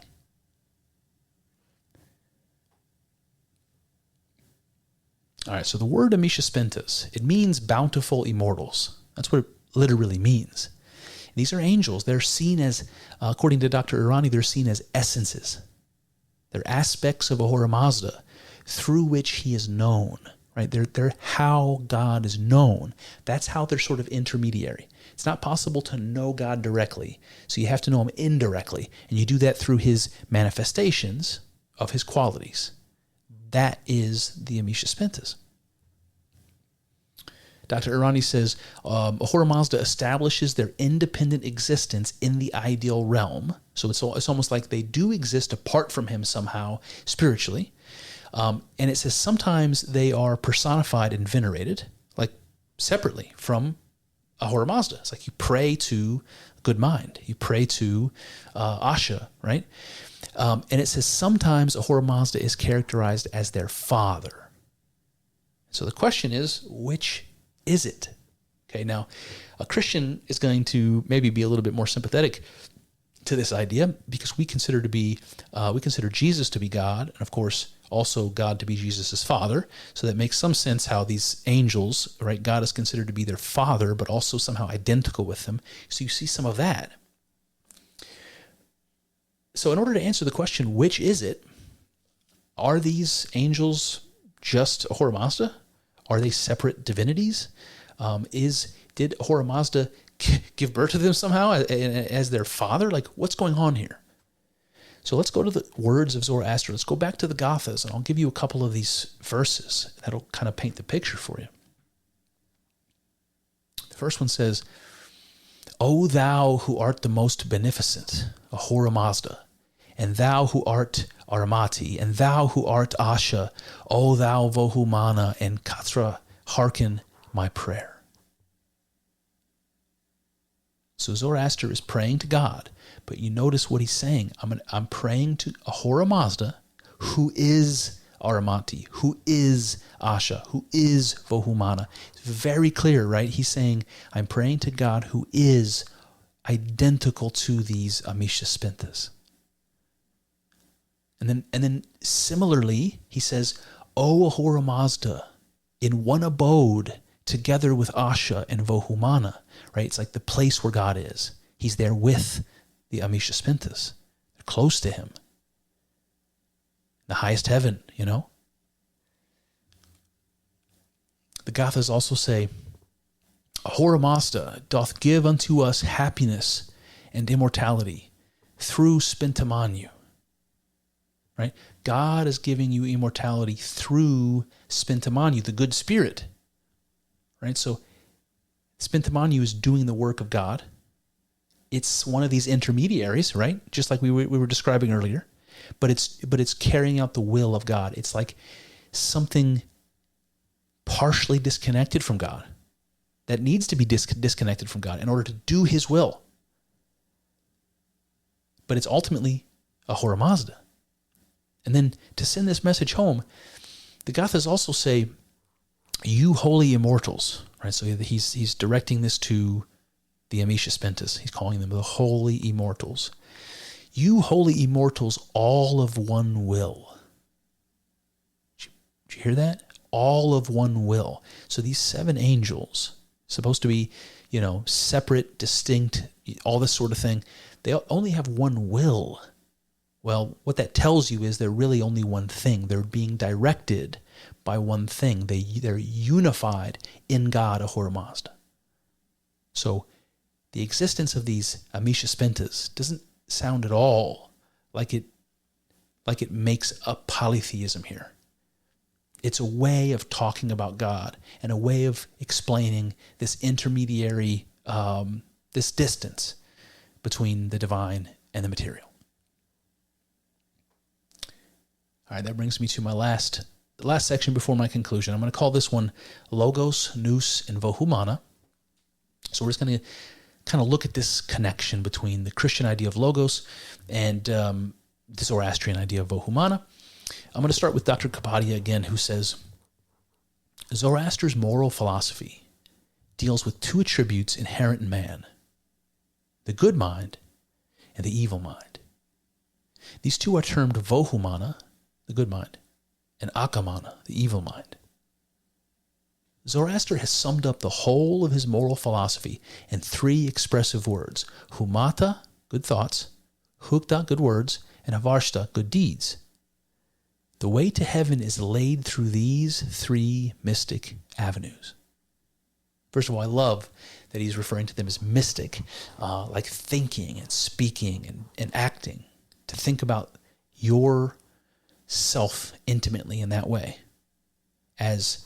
All right, so the word Amishaspentas, it means bountiful immortals. That's what it literally means. These are angels. They're seen as, according to Dr. Irani, they're seen as essences. They're aspects of Ahura Mazda through which he is known. right? They're how God is known. That's how they're sort of intermediary. It's not possible to know God directly, so you have to know him indirectly, and you do that through his manifestations of his qualities. That is the Amisha Spentas. Dr. Irani says, Ahura Mazda establishes their independent existence in the ideal realm. So it's almost like they do exist apart from him somehow spiritually. And it says sometimes they are personified and venerated, like separately from Ahura Mazda. It's like you pray to good mind. You pray to Asha, right? And it says sometimes Ahura Mazda is characterized as their father. So the question is, which is it? Okay, now a Christian is going to maybe be a little bit more sympathetic to this idea because we consider Jesus to be God, and of course also God to be Jesus' father. So that makes some sense how these angels, right? God is considered to be their father, but also somehow identical with them. So you see some of that. So in order to answer the question, which is it? Are these angels just Ahura Mazda? Are they separate divinities? Did Ahura Mazda give birth to them somehow as their father? Like, what's going on here? So let's go to the words of Zoroaster. Let's go back to the Gathas, and I'll give you a couple of these verses that'll kind of paint the picture for you. The first one says, O thou who art the most beneficent, Ahura Mazda, and thou who art Aramati, and thou who art Asha, O thou Vohu Mana and Katra, hearken my prayer. So Zoroaster is praying to God, but you notice what he's saying. I'm praying to Ahura Mazda, who is Aramati, who is Asha, who is Vohu Mana. It's very clear, right? He's saying, I'm praying to God who is identical to these Amisha Spentas. And then similarly, he says, O Ahura Mazda, in one abode together with Asha and Vohu Mana, right? It's like the place where God is. He's there with the Amisha Spentas. They're close to him. The highest heaven, you know? The Gathas also say, Ahura Mazda doth give unto us happiness and immortality through Spintamanu. Right? God is giving you immortality through Spintamanu, the good spirit. Right? So Spintamanu is doing the work of God. It's one of these intermediaries, right? Just like we were describing earlier. But it's carrying out the will of God. It's like something partially disconnected from God that needs to be disconnected from God in order to do his will. But it's ultimately Ahura Mazda. And then to send this message home, the Gathas also say, you holy immortals, right? So he's directing this to the Amisha Spentas. He's calling them the holy immortals. You holy immortals, all of one will. Did you hear that? All of one will. So these 7 angels, supposed to be, separate, distinct, all this sort of thing, they only have one will. Well, what that tells you is they're really only one thing. They're being directed by one thing. They're unified in God, Ahura Mazda. So the existence of these Amisha Spentas doesn't sound at all like it makes a polytheism here. It's a way of talking about God and a way of explaining this intermediary, this distance between the divine and the material. All right, that brings me to my last section before my conclusion. I'm going to call this one Logos, Nous, and Vohu Mana. So we're just going to kind of look at this connection between the Christian idea of Logos and the Zoroastrian idea of Vohu Mana. I'm going to start with Dr. Kapadia again, who says, Zoroaster's moral philosophy deals with 2 attributes inherent in man, the good mind and the evil mind. These 2 are termed Vohu Mana, the good mind, and Akamana, the evil mind. Zoroaster has summed up the whole of his moral philosophy in 3 expressive words: Humata, good thoughts; Hukta, good words; and Avarshta, good deeds. The way to heaven is laid through these three mystic avenues. First of all, I love that he's referring to them as mystic, like thinking and speaking and acting, to think about your self intimately in that way as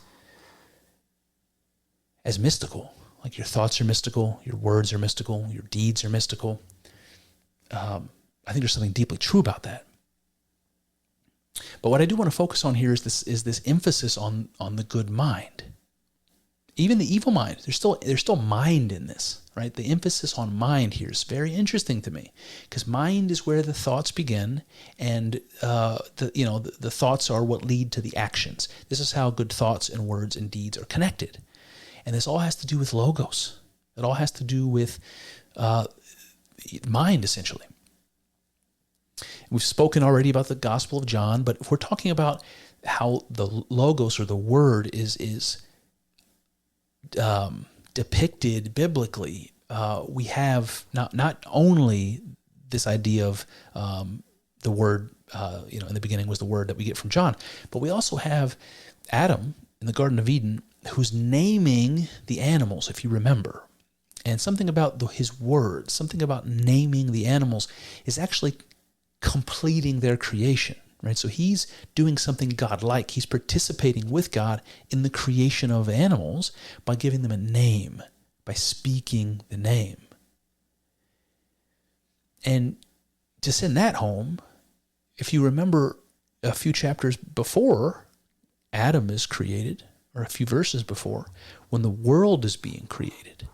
mystical. Like your thoughts are mystical, your words are mystical, your deeds are mystical. I think there's something deeply true about that. But what I do want to focus on here is this emphasis on the good mind. Even the evil mind, there's still mind in this, right? The emphasis on mind here is very interesting to me, because mind is where the thoughts begin, and the thoughts are what lead to the actions. This is how good thoughts and words and deeds are connected. And this all has to do with logos. It all has to do with mind, essentially. We've spoken already about the Gospel of John, but if we're talking about how the logos or the word is depicted biblically, we have not only this idea of the word, in the beginning was the word that we get from John, but we also have Adam in the Garden of Eden, who's naming the animals, if you remember. And something about his words, something about naming the animals is actually completing their creation, right? So he's doing something God-like. He's participating with God in the creation of animals by giving them a name, by speaking the name. And to send that home, if you remember a few chapters before Adam is created, or a few verses before, when the world is being created,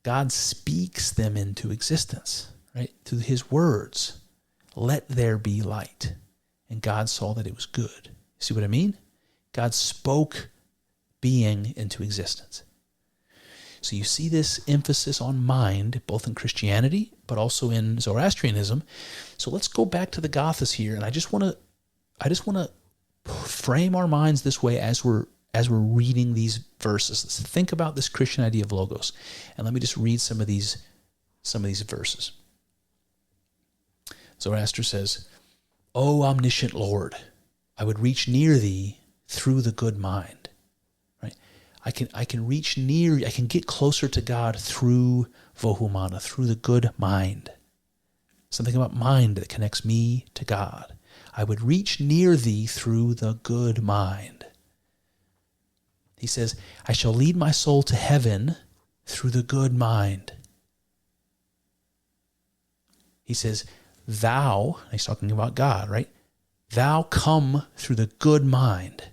God speaks them into existence, right? Through his words. Let there be light. And God saw that it was good. See what I mean? God spoke being into existence. So you see this emphasis on mind, both in Christianity, but also in Zoroastrianism. So let's go back to the Gathas here, and I just want to frame our minds this way as we're reading these verses. Let's think about this Christian idea of logos. And let me just read some of these verses. Zoroaster says, "O omniscient Lord, I would reach near thee through the good mind." Right? I can reach near, I can get closer to God through Vohu Mana, through the good mind. Something about mind that connects me to God. I would reach near thee through the good mind. He says, I shall lead my soul to heaven through the good mind. He says, thou, he's talking about God, right? Thou come through the good mind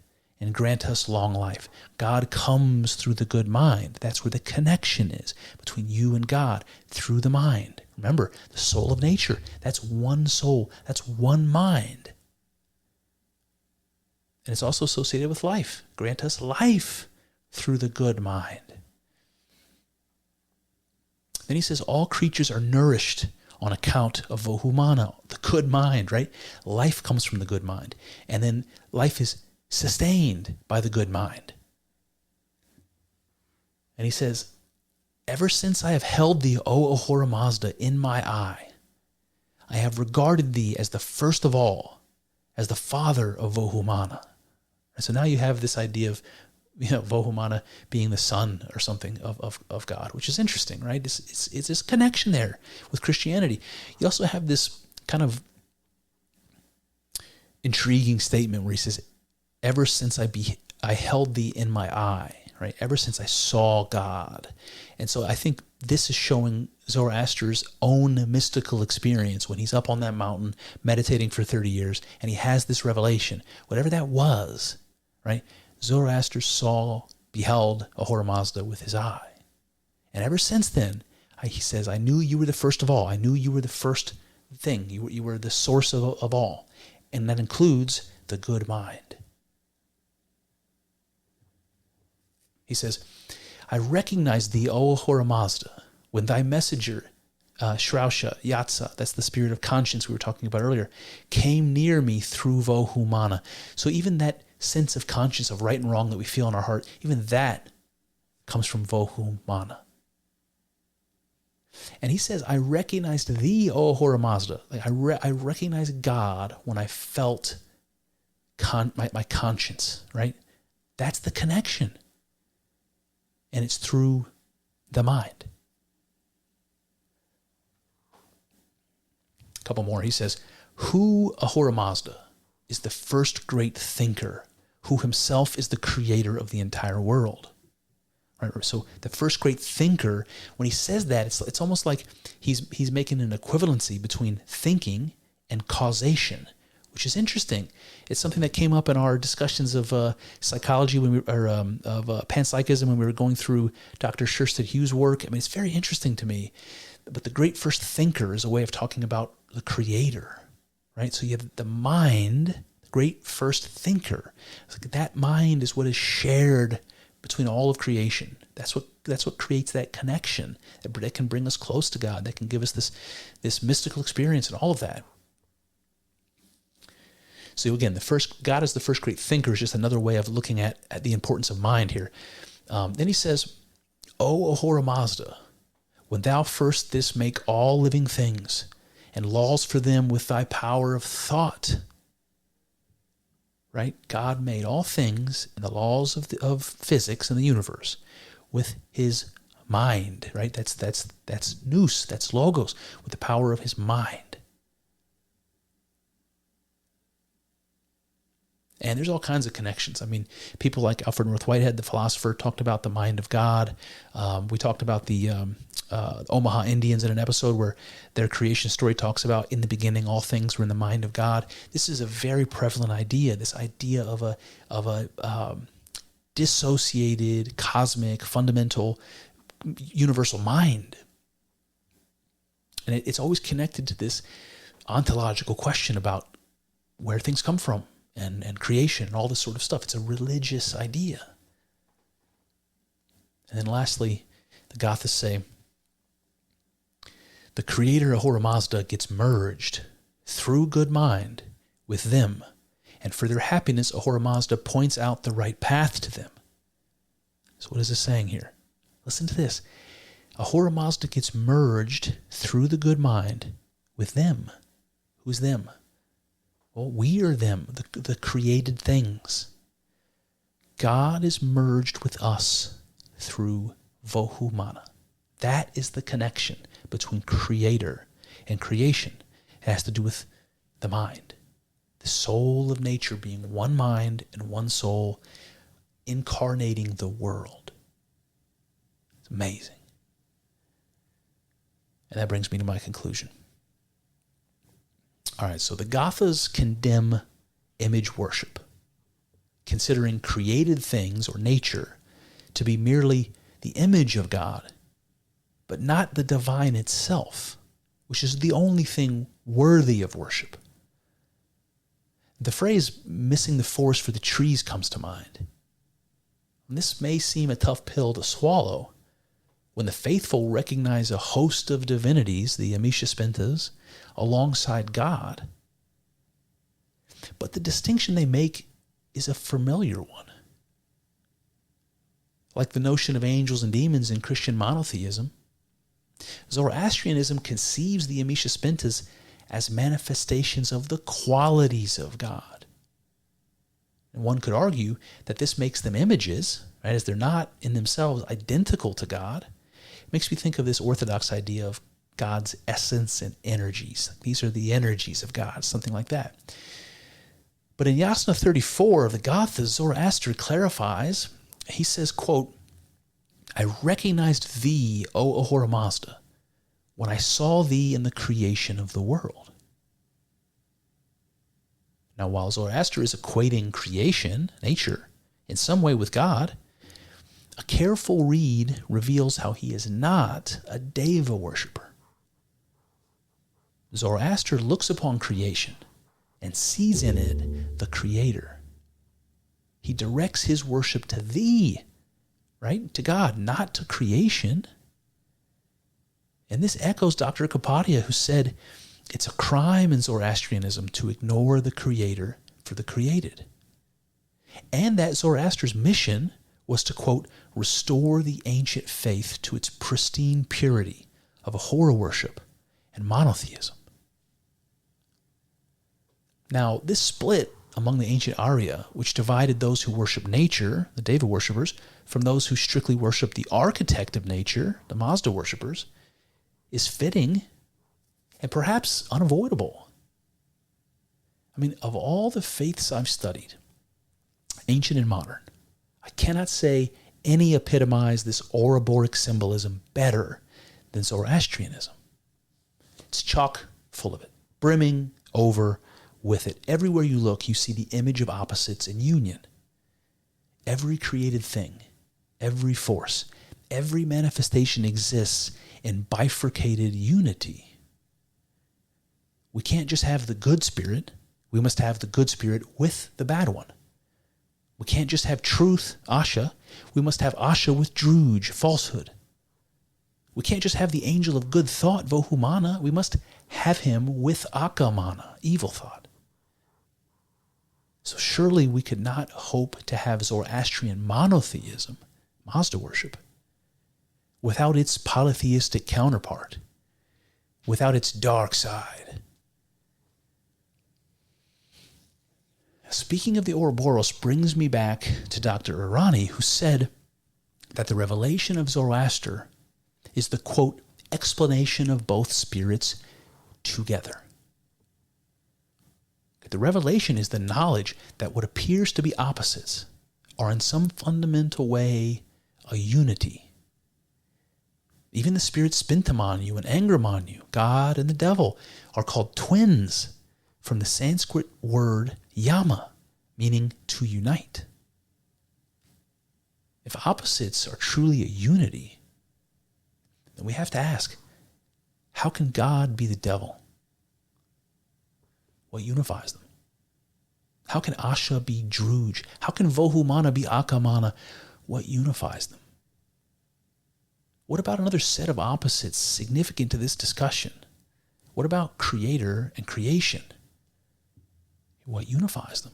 and grant us long life. God comes through the good mind. That's where the connection is between you and God, through the mind. Remember, the soul of nature, that's one soul, that's one mind. And it's also associated with life. Grant us life through the good mind. Then he says, all creatures are nourished on account of Vohu Mana, the good mind, right? Life comes from the good mind. And then life is sustained by the good mind. And he says, ever since I have held thee, O Ahura Mazda, in my eye, I have regarded thee as the first of all, as the father of Vohu Mana. And so now you have this idea of, Vohu Mana being the son or something of God, which is interesting, right? It's this connection there with Christianity. You also have this kind of intriguing statement where he says, ever since I held thee in my eye, right? Ever since I saw God. And so I think this is showing Zoroaster's own mystical experience when he's up on that mountain meditating for 30 years and he has this revelation, whatever that was, right? Zoroaster beheld Ahura Mazda with his eye. And ever since then, he says, I knew you were the first of all. I knew you were the first thing. You were the source of all. And that includes the good mind. He says, I recognize thee, O Ahura Mazda, when thy messenger, Shrausha, Yatsa, that's the spirit of conscience we were talking about earlier, came near me through Vohu Mana. So even that sense of conscience of right and wrong that we feel in our heart, even that comes from Vohu Mana. And he says, I recognized thee, O Ahura Mazda. Like I recognize God when I felt my conscience, right? That's the connection. And it's through the mind. A couple more. He says, who Ahura Mazda is the first great thinker, who himself is the creator of the entire world. Right? So the first great thinker, when he says that, it's almost like he's making an equivalency between thinking and causation, which is interesting. It's something that came up in our discussions of psychology of panpsychism when we were going through Dr. Sherstead Hughes' work. I mean, it's very interesting to me. But the great first thinker is a way of talking about the creator, right? So you have the mind, the great first thinker. That mind is what is shared between all of creation. That's what creates that connection that can bring us close to God, that can give us this mystical experience and all of that. So again, God is the first great thinker is just another way of looking at the importance of mind here. Then he says, O Ahura Mazda, when thou first this make all living things, and laws for them with thy power of thought. Right? God made all things and the laws of physics in the universe with his mind. Right? That's nous, that's logos, with the power of his mind. And there's all kinds of connections. I mean, people like Alfred North Whitehead, the philosopher, talked about the mind of God. We talked about the Omaha Indians in an episode where their creation story talks about, in the beginning, all things were in the mind of God. This is a very prevalent idea, this idea of a dissociated, cosmic, fundamental, universal mind. And it's always connected to this ontological question about where things come from. And creation and all this sort of stuff. It's a religious idea. And then lastly, the Gathas say, the creator Ahura Mazda gets merged through good mind with them, and for their happiness, Ahura Mazda points out the right path to them. So what is this saying here? Listen to this. Ahura Mazda gets merged through the good mind with them. Who's them? Well, we are them, the created things. God is merged with us through Vohu Mana. That is the connection between creator and creation. It has to do with the mind. The soul of nature being one mind and one soul, incarnating the world. It's amazing. And that brings me to my conclusion. All right, so the Gathas condemn image worship, considering created things or nature to be merely the image of God, but not the divine itself, which is the only thing worthy of worship. The phrase missing the forest for the trees comes to mind. And this may seem a tough pill to swallow when the faithful recognize a host of divinities, the Amishaspentas, alongside God. But the distinction they make is a familiar one. Like the notion of angels and demons in Christian monotheism, Zoroastrianism conceives the Amishaspentas as manifestations of the qualities of God. And one could argue that this makes them images, right, as they're not in themselves identical to God. It makes me think of this Orthodox idea of God's essence and energies. These are the energies of God, something like that. But in Yasna 34 of the Gathas, Zoroaster clarifies, he says, quote, I recognized thee, O Ahura Mazda, when I saw thee in the creation of the world. Now, while Zoroaster is equating creation, nature, in some way with God, a careful read reveals how he is not a Deva worshiper. Zoroaster looks upon creation and sees in it the Creator. He directs his worship to thee, right? To God, not to creation. And this echoes Dr. Kapadia, who said, it's a crime in Zoroastrianism to ignore the Creator for the created. And that Zoroaster's mission was to, quote, restore the ancient faith to its pristine purity of Ahura worship and monotheism. Now, this split among the ancient Arya, which divided those who worship nature, the Deva worshippers, from those who strictly worship the architect of nature, the Mazda worshippers, is fitting and perhaps unavoidable. I mean, of all the faiths I've studied, ancient and modern, I cannot say any epitomize this Ouroboros symbolism better than Zoroastrianism. It's chock full of it, brimming over with it. Everywhere you look, you see the image of opposites in union. Every created thing, every force, every manifestation exists in bifurcated unity. We can't just have the good spirit. We must have the good spirit with the bad one. We can't just have truth, Asha. We must have Asha with Druj, falsehood. We can't just have the angel of good thought, Vohu Mana. We must have him with Akamana, evil thought. So surely we could not hope to have Zoroastrian monotheism, Mazda worship, without its polytheistic counterpart, without its dark side. Speaking of the Ouroboros brings me back to Dr. Irani, who said that the revelation of Zoroaster is the, quote, explanation of both spirits together. The revelation is the knowledge that what appears to be opposites are in some fundamental way a unity. Even the spirits Spintamanu and Angramanu, God and the devil, are called twins from the Sanskrit word yama, meaning to unite. If opposites are truly a unity, then we have to ask, how can God be the devil? What unifies them? How can Asha be Druj? How can Vohu Mana be Akamana? What unifies them? What about another set of opposites significant to this discussion? What about creator and creation? What unifies them?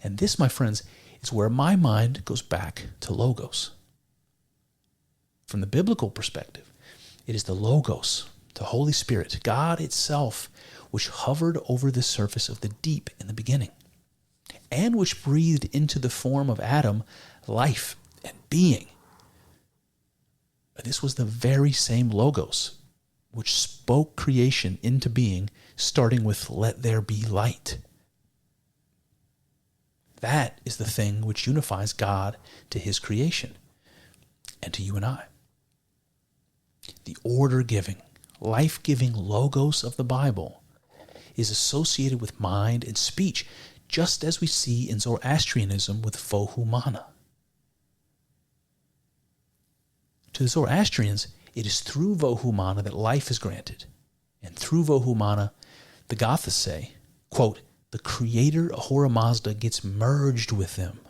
And this, my friends, is where my mind goes back to Logos. From the biblical perspective, it is the Logos, the Holy Spirit, God itself, which hovered over the surface of the deep in the beginning, and which breathed into the form of Adam life and being. This was the very same Logos which spoke creation into being, starting with "let there be light." That is the thing which unifies God to his creation and to you and I. The order-giving, life-giving Logos of the Bible is associated with mind and speech, just as we see in Zoroastrianism with Vohu Mana. To the Zoroastrians, it is through Vohu Mana that life is granted. And through Vohu Mana, the Gathas say, quote, the creator Ahura Mazda gets merged with them.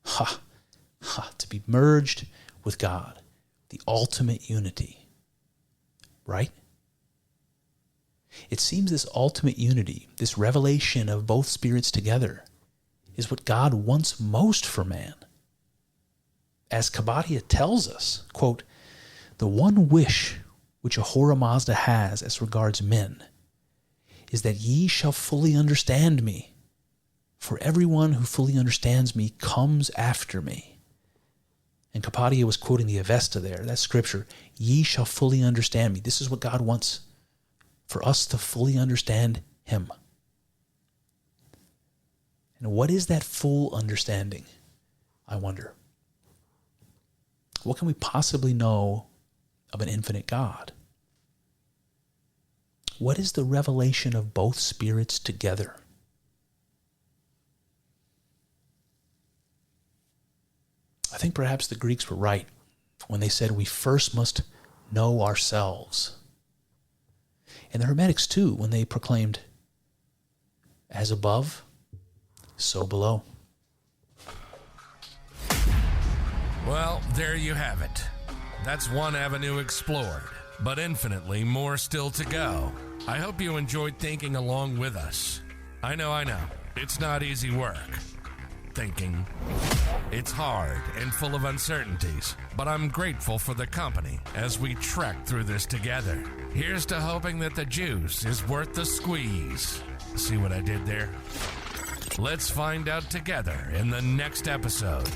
To be merged with God, the ultimate unity. Right? It seems this ultimate unity, this revelation of both spirits together, is what God wants most for man. As Kabbadia tells us, quote, the one wish which Ahura Mazda has as regards men is that ye shall fully understand me, for everyone who fully understands me comes after me. And Kabbadia was quoting the Avesta there, that scripture, ye shall fully understand me. This is what God wants, for us to fully understand him. And what is that full understanding, I wonder? What can we possibly know of an infinite God? What is the revelation of both spirits together? I think perhaps the Greeks were right when they said we first must know ourselves. And the Hermetics too, when they proclaimed, as above, so below. Well, there you have it. That's one avenue explored, but infinitely more still to go. I hope you enjoyed thinking along with us. I know. It's not easy work. Thinking. It's hard and full of uncertainties, but I'm grateful for the company as we trek through this together. Here's to hoping that the juice is worth the squeeze. See what I did there? Let's find out together in the next episode.